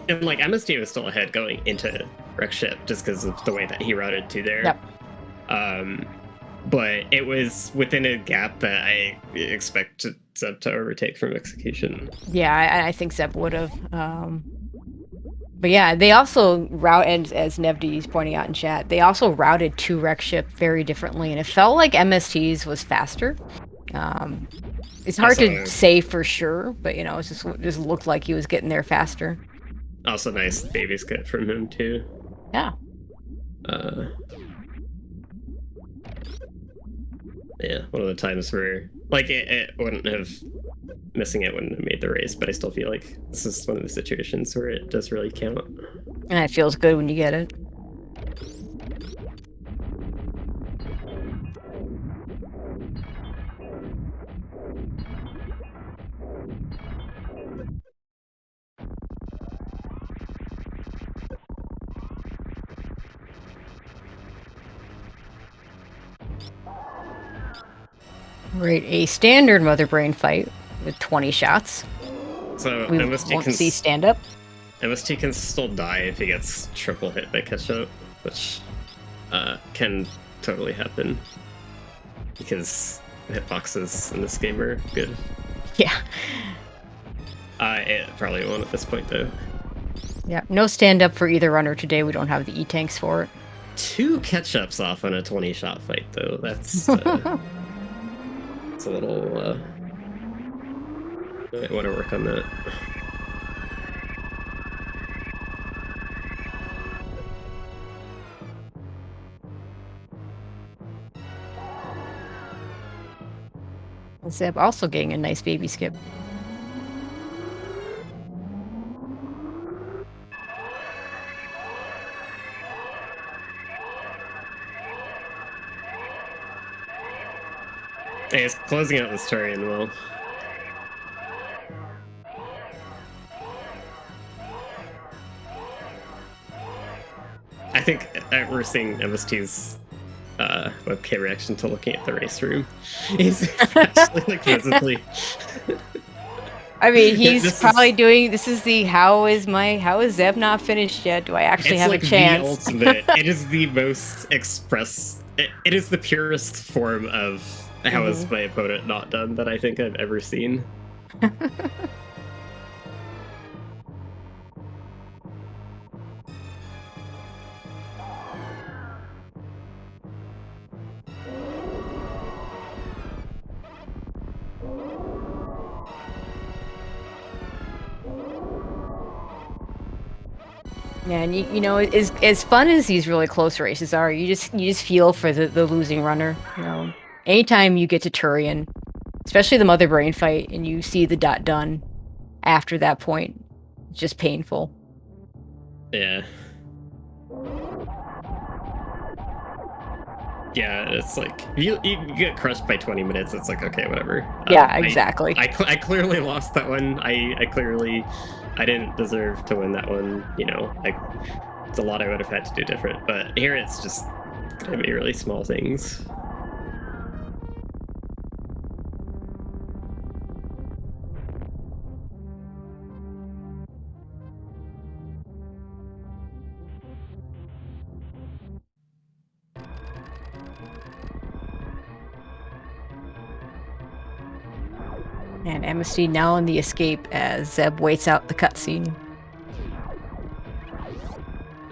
and like MST was still ahead going into wreck ship just because of the way that he routed to there. Yep. But it was within a gap that I expect Zeb to overtake from execution. Yeah, I think Zeb would have. But yeah, they also and as Nevdi is pointing out in chat, they also routed 2 wreck ship very differently, and it felt like MST's was faster. It's hard to say for sure, but you know, it just looked like he was getting there faster. Also, nice baby skip from him too. Yeah. Yeah, one of the times where like it wouldn't have missing it wouldn't have made the race, but I still feel like this is one of the situations where it does really count. And it feels good when you get it. Right, a standard Mother Brain fight with 20 shots. So we won't see stand up. MST can still die if he gets triple hit by ketchup, which can totally happen because hitboxes in this game are good. Yeah. It probably won't at this point though. Yeah, no stand up for either runner today. We don't have the E-tanks for it. 2 ketchups off on a 20-shot fight though. That's it's a little. I want to work on that. Zeb also getting a nice baby skip. Hey, it's closing out this terrain well. I think we're seeing MST's webcam reaction to looking at the race room. He's actually like visibly. I mean, he's probably doing. This is the how is Zeb not finished yet? Do I actually have like a chance? The ultimate. It is the most express. It is the purest form of how is my opponent not done that I think I've ever seen. Yeah, and you know, as fun as these really close races are, you just feel for the losing runner. You know, anytime you get to Turian, especially the Mother Brain fight, and you see the dot done after that point, it's just painful. Yeah. Yeah, it's like you get crushed by 20 minutes. It's like okay, whatever. Yeah, exactly. I clearly lost that one. I didn't deserve to win that one. You know, it's a lot I would have had to do different. But here it's just gonna be really small things. And MST now in the escape as Zeb waits out the cutscene.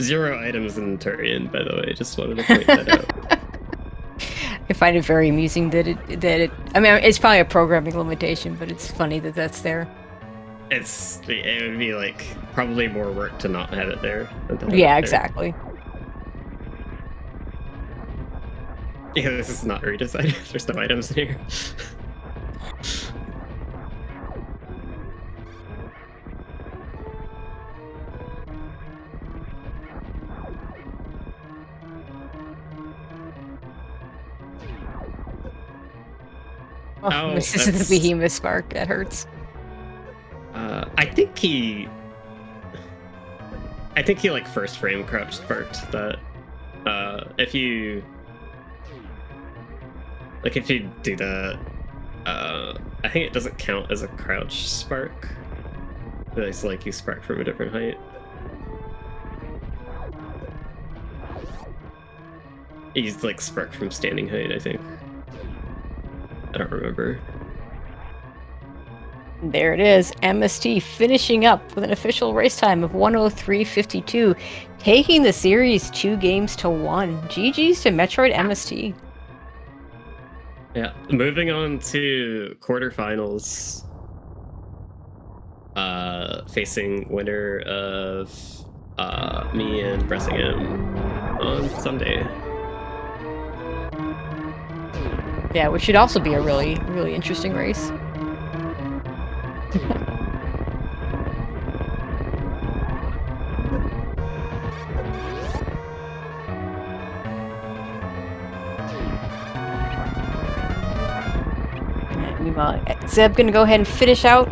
0 items in Turian, by the way. Just wanted to point that out. I find it very amusing that it. I mean, it's probably a programming limitation, but it's funny that that's there. It would be like probably more work to not have it there. Yeah, exactly. Yeah, this is not redesigned. There's no items in here. Oh, this is the behemoth spark. That hurts. I think he like first frame crouch sparked that. If you do that, I think it doesn't count as a crouch spark. It's like you spark from a different height. He's like spark from standing height, I think. I don't remember. There it is, MST finishing up with an official race time of 1:03:52, taking the series 2 games to 1. GG's to Metroid MST. Yeah, moving on to quarterfinals. Facing winner of me and pressing him on Sunday. Yeah, which should also be a really, really interesting race. Meanwhile, Zeb gonna go ahead and finish out.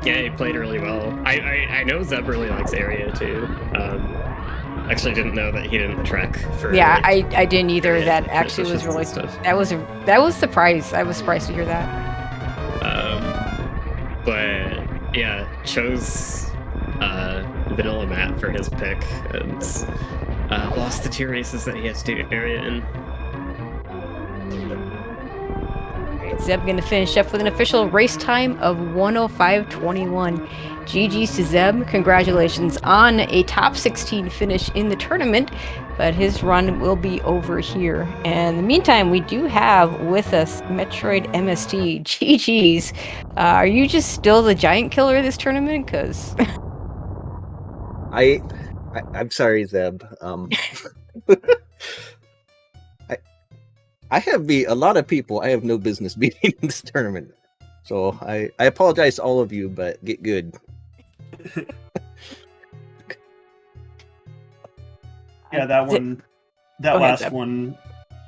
Yeah, he played really well. I know Zeb really likes area too. Actually didn't know that he didn't track for. Yeah, like, I didn't either. area That actually was transitions and really stuff. that was surprised. I was surprised to hear that. But yeah, chose Vanilla Matt for his pick and lost the 2 races that he has to do area in. Zeb gonna finish up with an official race time of 1:05:21. GG's to Zeb. Congratulations on a top 16 finish in the tournament, but his run will be over here. And in the meantime, we do have with us Metroid MST. GG's. Are you just still the giant killer this tournament? Because I'm sorry, Zeb. I have a lot of people I have no business beating in this tournament. So I apologize to all of you, but get good. Yeah, that Go ahead, last Zeb. one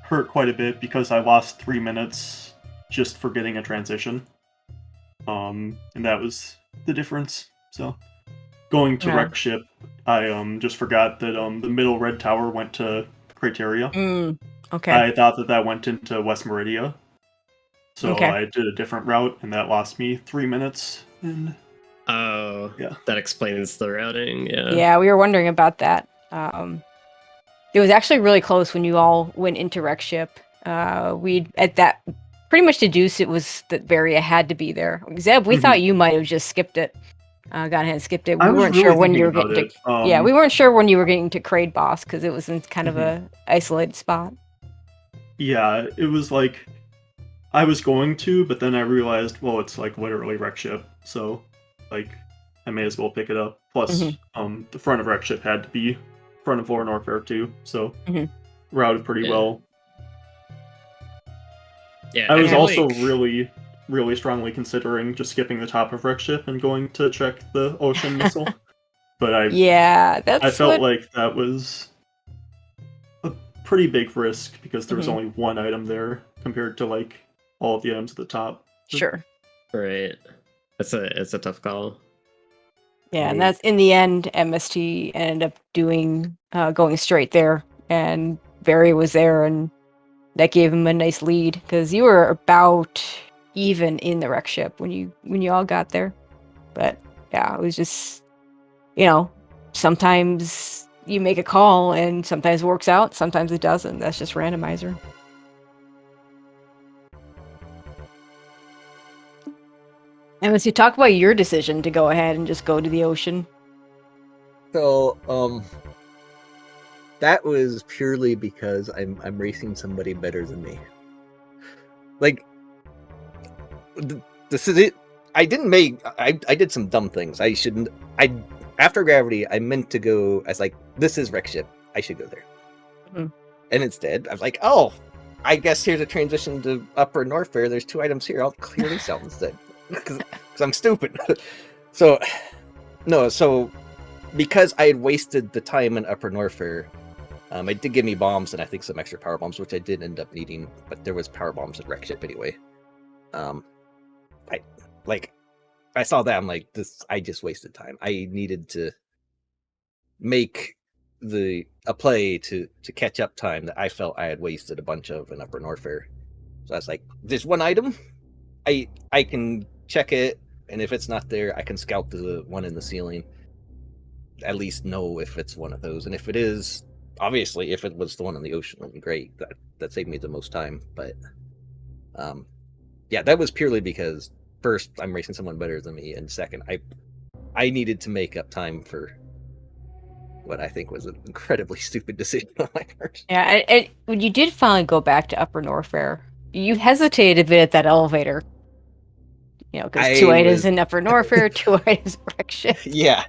hurt quite a bit because I lost 3 minutes just for getting a transition. And that was the difference. So going to Yeah. wreck ship, I just forgot that the middle red tower went to Criteria. Okay. I thought that went into West Meridia. So Okay. I did a different route, and that lost me 3 minutes. And Oh, yeah, that explains the routing. Yeah. Yeah, we were wondering about that. It was actually really close when you all went into wreck ship. We at that pretty much deduced it was that Varia had to be there. Zeb, we thought you might have just skipped it. Gone ahead and skipped it. We I was weren't really sure when you thinking were getting about to. it. Yeah, we weren't sure when you were getting to Kraid boss because it was in kind of a isolated spot. Yeah, it was like I was going to, but then I realized, well, it's like literally wreck ship, so like I may as well pick it up. Plus, the front of wreck ship had to be front of Lore Norfair too, so routed pretty well. Yeah, I was feel also like- really strongly considering just skipping the top of wreck ship and going to check the ocean missile, but I felt like that was a pretty big risk because there was only one item there compared to like all of the items at the top. Sure. Right. It's a tough call. Yeah, and that's in the end. MST ended up going straight there, and Barry was there, and that gave him a nice lead because you were about even in the wreck ship when you all got there. But yeah, it was just sometimes you make a call and sometimes it works out, sometimes it doesn't. That's just randomizer. And as you talk about your decision to go ahead and just go to the ocean. So that was purely because I'm racing somebody better than me. Like this is it. I did some dumb things. After Gravity, I meant to go as like, this is wreck ship. I should go there. And instead, I was like, oh, I guess here's a transition to Upper Norfair. There's 2 items here. I'll clear these out instead. Because I'm stupid. So because I had wasted the time in Upper Norfair, it did give me bombs and I think some extra power bombs, which I did end up needing, but there was power bombs at wreck ship anyway. I saw that, I'm like, I just wasted time. I needed to make a play to catch up time that I felt I had wasted a bunch of in Upper Norfair. So I was like, there's one item, I can check it and if it's not there, I can scout the one in the ceiling. At least know if it's one of those, and if it is, obviously, if it was the one in the ocean, then great. That saved me the most time. But yeah, that was purely because first, I'm racing someone better than me, and second, I needed to make up time for what I think was an incredibly stupid decision on my part. Yeah, and when you did finally go back to Upper Norfair, you hesitated a bit at that elevator. You know, because 2 items in Upper Norfair, 2 items in Wreck Ship. Yeah.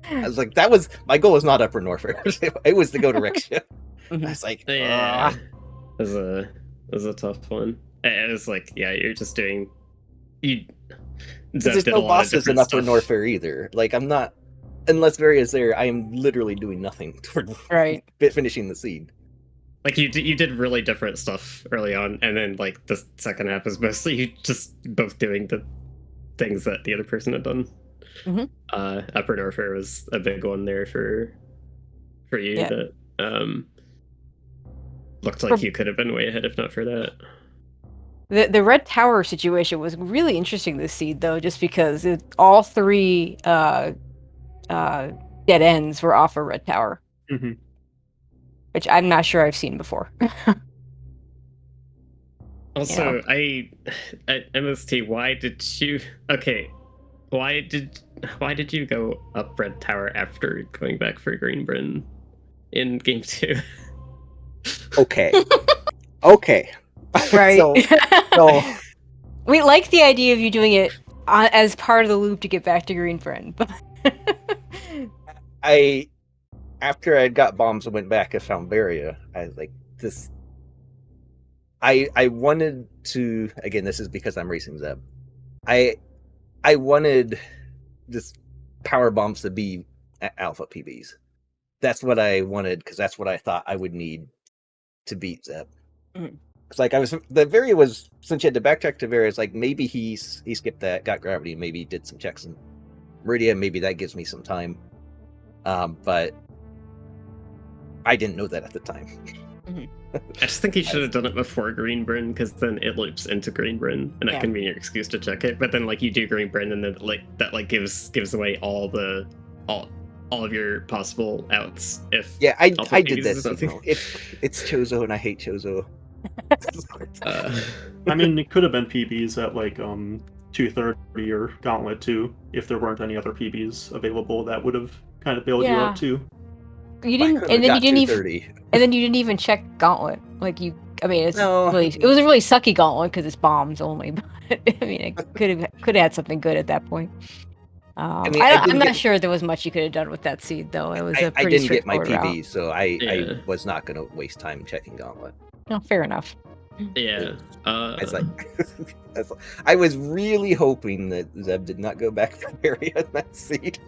I was like, my goal was not Upper Norfair. It was to go to Wreck Ship. I was like, yeah, it was a tough one. It was like, yeah, you're just doing. There's no bosses in Upper Norfair either. Like, I'm not, unless Varia is there, I am literally doing nothing toward finishing the seed. Like you did really different stuff early on, and then like the second half is mostly you just both doing the things that the other person had done. Upper Norfair was a big one there for you that looked like you could have been way ahead if not for that. The Red Tower situation was really interesting this seed though, just because all 3 dead ends were off a Red Tower, which I'm not sure I've seen before. Also, at MST, why did you go up Red Tower after going back for Green Bryn in game 2? Okay. Right. So we like the idea of you doing it as part of the loop to get back to Green Bryn, but after I got bombs and went back and found Varia, I was like, this. I wanted to, again, this is because I'm racing Zeb. I wanted this power bombs to be alpha PBs. That's what I wanted, because that's what I thought I would need to beat Zeb. It's like the Varia was, since you had to backtrack to Varia, it's like maybe he skipped that, got gravity, maybe did some checks in Meridia, maybe that gives me some time. But I didn't know that at the time. I just think he should have done it before Green Bryn, because then it loops into Green Bryn, and that can be your excuse to check it. But then like you do Green Bryn, and then that gives away all of your possible outs. If I did this. It's Chozo, and I hate Chozo. I mean, it could have been PBs at like 230 or Gauntlet 2 if there weren't any other PBs available that would have kind of bailed you out too. You didn't, and then you didn't even check Gauntlet. Like it was a really sucky Gauntlet because it's bombs only. But I mean, it could have had something good at that point. I'm not sure there was much you could have done with that seed though. It was I didn't get my PB, so I was not going to waste time checking Gauntlet. No, fair enough. Yeah. I was really hoping that Zeb did not go back to Varia in that seed.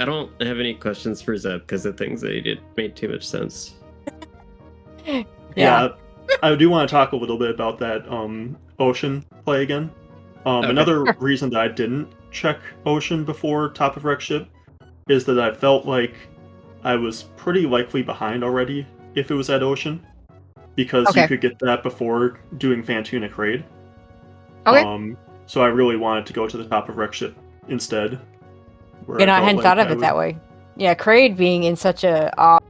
I don't have any questions for Zeb because the things that he did made too much sense. Yeah, I do want to talk a little bit about that Ocean play again. Another reason that I didn't check Ocean before top of Wreck Ship is that I felt like I was pretty likely behind already if it was at Ocean, because you could get that before doing Fantunic Raid. So I really wanted to go to the top of Wreck Ship instead. I hadn't thought of it that way. Yeah, Kraid being in such a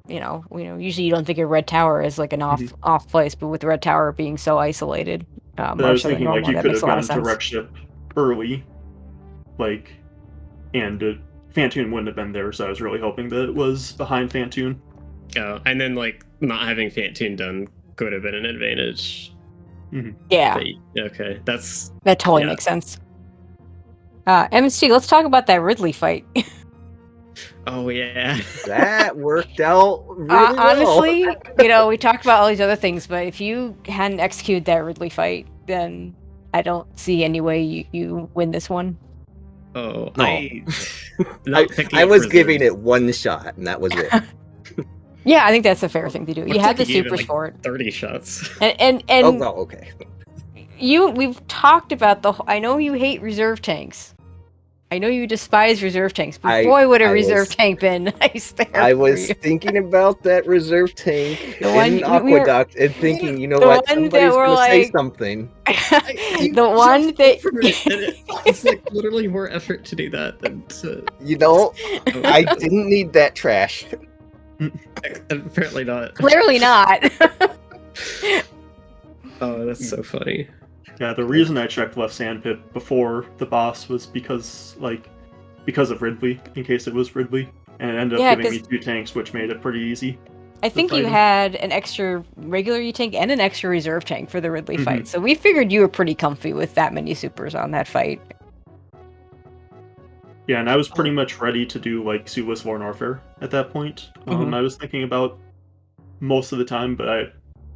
usually you don't think of Red Tower as like an off place, but with Red Tower being so isolated, I was thinking like you could have gone to Wreck Ship early, and Fantune wouldn't have been there, so I was really hoping that it was behind Fantune. Oh, and then like not having Fantune done could have been an advantage. Yeah. Okay, that totally makes sense. MST, let's talk about that Ridley fight. Oh yeah, that worked out really well. Honestly, we talked about all these other things, but if you hadn't executed that Ridley fight, then I don't see any way you win this one. Oh, no. I was giving it one shot, and that was it. Yeah, I think that's a fair thing to do. You had the supers for it. 30 shots. And oh, well, okay. We've talked about I know you hate reserve tanks, I know you despise reserve tanks, but boy, would a reserve tank been nice there. I was thinking about that reserve tank in Aqueduct and thinking, you know what, somebody's going to say something. The one that... It's like literally more effort to do that than to... You know, I didn't need that trash. Apparently not. Clearly not. Oh, that's so funny. Yeah, the reason I checked left sandpit before the boss was because of Ridley, in case it was Ridley, and it ended up giving me 2 tanks, which made it pretty easy. I think you had an extra regular U-tank and an extra reserve tank for the Ridley fight, so we figured you were pretty comfy with that many supers on that fight. Yeah, and I was pretty much ready to do like Sueless War Warfare at that point. I was thinking about most of the time, but I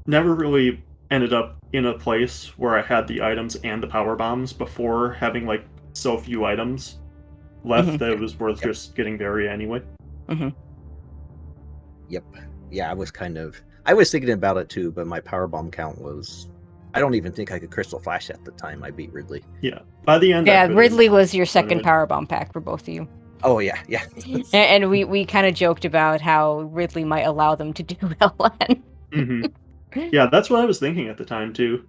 never really ended up in a place where I had the items and the power bombs before having like so few items left that it was worth just getting Varia anyway. Yep. Yeah, I was thinking about it too, but my power bomb count was, I don't even think I could Crystal Flash at the time I beat Ridley. Yeah, by the end. Yeah, Ridley was your second power bomb pack for both of you. Oh yeah. And we kind of joked about how Ridley might allow them to do LN. Yeah, that's what I was thinking at the time too.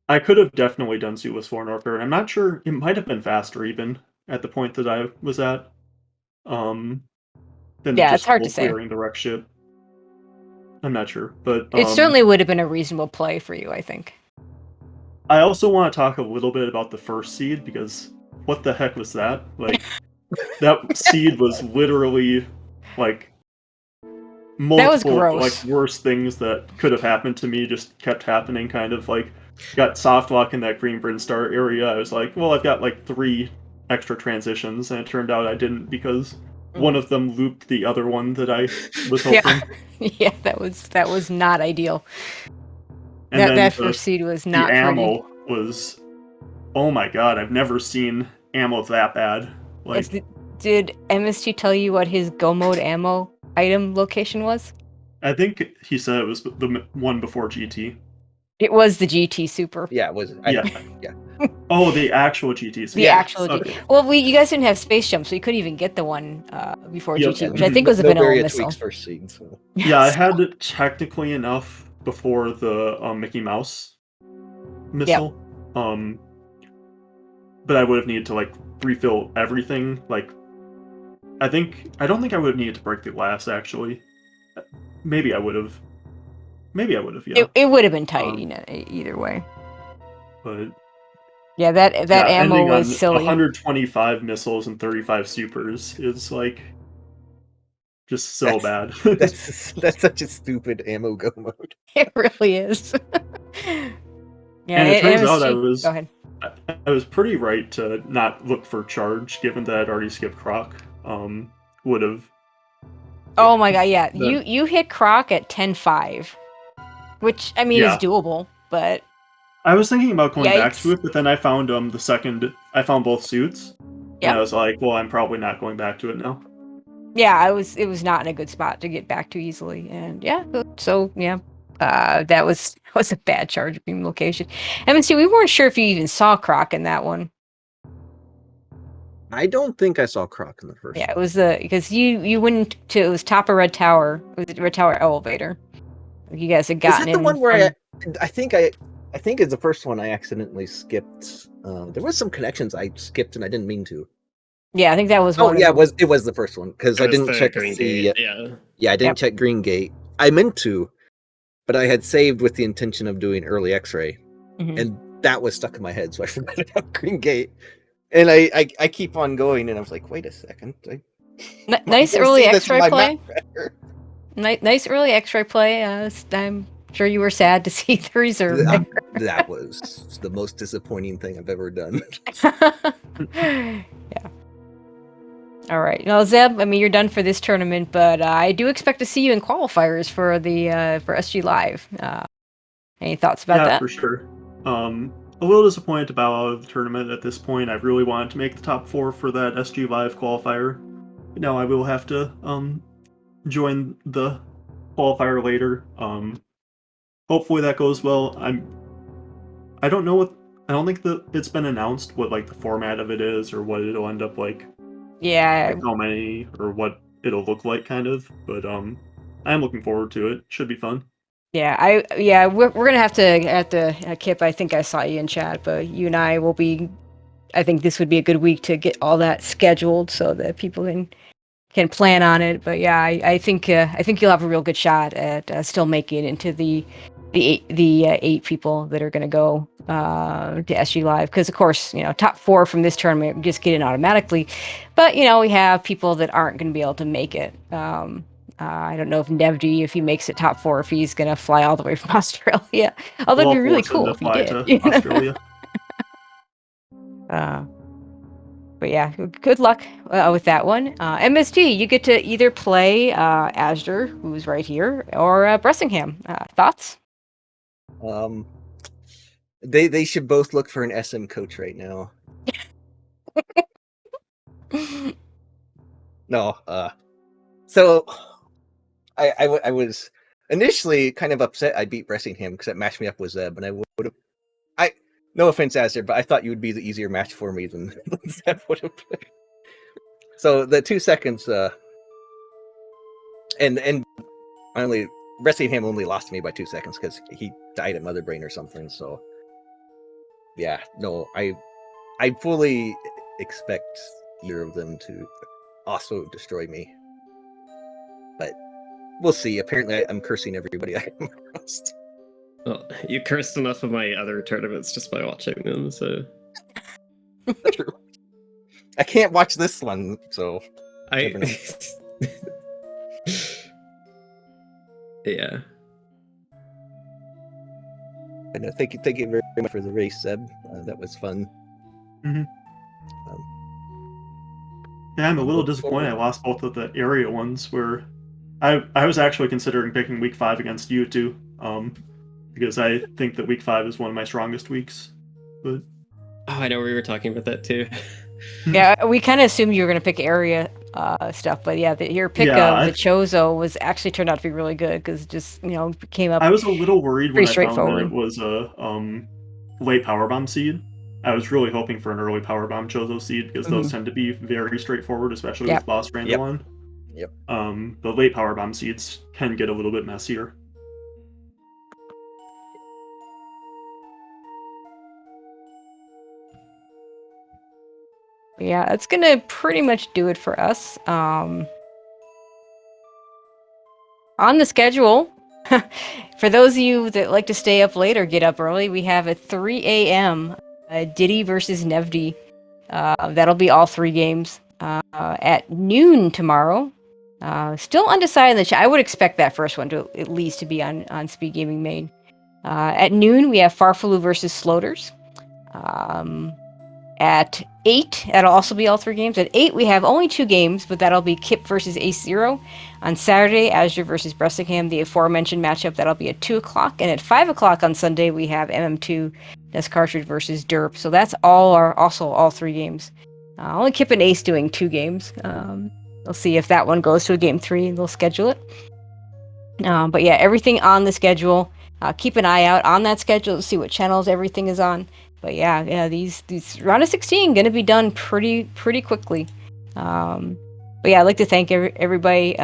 I could have definitely done Sueless War Warfare, and I'm not sure, it might have been faster even at the point that I was at. Than it's hard to say. Clearing the wreck ship. I'm not sure, but it certainly would have been a reasonable play for you, I think. I also want to talk a little bit about the first seed, because what the heck was that? Like, that seed was literally like multiple like worse things that could have happened to me just kept happening. Kind of like got soft lock in that Green Brinstar area. I was like, well, I've got like 3 extra transitions, and it turned out I didn't, because one of them looped the other one that I was hoping. Yeah, that was not ideal. And that first seed was not the pretty. ammo was, oh my god, I've never seen ammo that bad. Like, did MST tell you what his go mode ammo item location was? I think he said it was the one before GT. It was the GT Super. Yeah, it was. Yeah. Oh, the actual GT Super. The actual GT. Well, you guys didn't have space jump, so you couldn't even get the one before GT, which I think was a vanilla missile. First seed, so. Yeah, I had it technically enough before the Mickey Mouse missile. But I would have needed to like refill everything. Like, I don't think I would have needed to break the glass, actually. Maybe I would have. Yeah. It would have been tight, either way. But yeah, that ammo was silly. 125 missiles and 35 supers is like just so bad. That's such a stupid ammo go mode. It really is. Yeah, and it turns out Go ahead. I was pretty right to not look for charge, given that I'd already skipped Croc. Would have. Oh my god, yeah. You hit Croc at 10.5. Which, I mean, is doable, but... I was thinking about going back to it, but then I found I found both suits. And I was like, well, I'm probably not going back to it now. Yeah, it was not in a good spot to get back to easily. And that was a bad charge beam location. MST, we weren't sure if you even saw Croc in that one. I don't think I saw Croc in the first one. It was because you went to, it was top of Red Tower. It was the Red Tower elevator. You guys had gotten in. Is that the one where I think it's the first one I accidentally skipped. There was some connections I skipped and I didn't mean to. Yeah, I think that was one. Oh yeah, it was the first one, because I didn't check Green the Gate. I didn't check Green Gate. I meant to, but I had saved with the intention of doing early X-ray, and that was stuck in my head, so I forgot about Green Gate. And I keep on going, and I was like, wait a second. Nice early X-ray play. Nice early X-ray play. I'm sure you were sad to see the reserve. That was the most disappointing thing I've ever done. Yeah. All right. Well, Zeb, I mean, you're done for this tournament, but I do expect to see you in qualifiers for the for SG Live. Any thoughts about that? Yeah, for sure. A little disappointed about out of the tournament at this point. I really wanted to make the top 4 for that SG Live qualifier. But now I will have to join the qualifier later. Hopefully that goes well. I don't know don't think that it's been announced what like the format of it is or what it'll end up like. Yeah. Like how many or what it'll look like, kind of. But I'm looking forward to it. Should be fun. Yeah, we're gonna have to Kip. I think I saw you in chat, but you and I will be. I think this would be a good week to get all that scheduled so that people can plan on it. But yeah, I think you'll have a real good shot at still making it into the 8 people that are going to go to SG Live, because of course, top 4 from this tournament just get in automatically, but we have people that aren't going to be able to make it. I don't know if Nevdi, if he makes it top 4, if he's going to fly all the way from Australia. Although it'd be really cool if he did. Australia. But yeah, good luck with that one. MST, you get to either play Asher, who's right here, or Bressingham. Thoughts? They should both look for an SM coach right now. No, so I was initially kind of upset I beat Bressingham because it matched me up with Zeb, and I would have. No offense, Azir, but I thought you would be the easier match for me than Zeb would have played. So the 2 seconds, and only Bressingham only lost to me by 2 seconds because he died at Mother Brain or something. So yeah, no, I fully expect either of them to also destroy me, but we'll see. Apparently, I'm cursing everybody I come across. Well, you cursed enough of my other tournaments just by watching them, so... True. I can't watch this one, so... Yeah. I know. Thank you very much for the race, Zeb. That was fun. Mm-hmm. Yeah, I'm a little disappointed I lost both of the area ones, where I was actually considering picking week 5 against you two. Because I think that week 5 is one of my strongest weeks. But I know we were talking about that too. Yeah, we kind of assumed you were going to pick area stuff, but yeah, your pick of the Chozo was actually turned out to be really good because it just came up. I was a little worried when I found that it was a late powerbomb seed. I was really hoping for an early powerbomb Chozo seed because those tend to be very straightforward, especially with boss Randolon. Yep. The late powerbomb seeds can get a little bit messier. Yeah, that's gonna pretty much do it for us. On the schedule, for those of you that like to stay up late or get up early, we have at 3 a.m. Diddy versus Nevdi. That'll be all 3 games. At noon tomorrow. Still undecided in the chat. I would expect that first one to at least to be on SpeedGaming Main. At noon, we have Farfalu versus Sloters. At 8, that'll also be all 3 games. At 8, we have only 2 games, but that'll be Kip versus Ace Zero. On Saturday, Azure versus Bressingham, the aforementioned matchup, that'll be at 2 o'clock. And at 5 o'clock on Sunday, we have MM2, Des Cartridge versus Derp. So that's also all 3 games. Only Kip and Ace doing 2 games. We'll see if that one goes to a game 3, and they'll schedule it. But yeah, everything on the schedule. Keep an eye out on that schedule to see what channels everything is on. But yeah, these round of 16 gonna be done pretty quickly. But yeah, I'd like to thank everybody.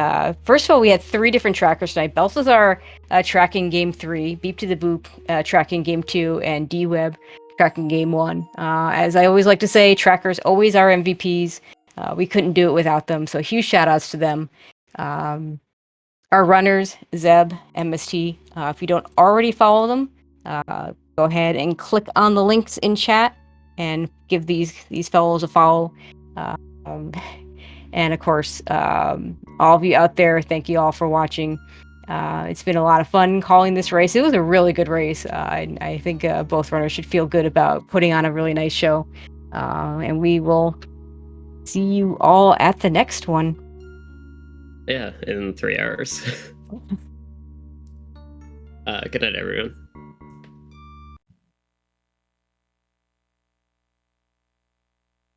First of all, we had 3 different trackers tonight. Balthazar tracking game 3, Beep to the Boop tracking game 2, and D-Web tracking game 1. As I always like to say, trackers always are MVPs. We couldn't do it without them, so huge shout outs to them. Our runners, Zeb, MST. If you don't already follow them, go ahead and click on the links in chat and give these fellows a follow. And of course, all of you out there, thank you all for watching. It's been a lot of fun calling this race. It was a really good race. I think both runners should feel good about putting on a really nice show. And we will see you all at the next one. Yeah, in 3 hours. Good night, everyone.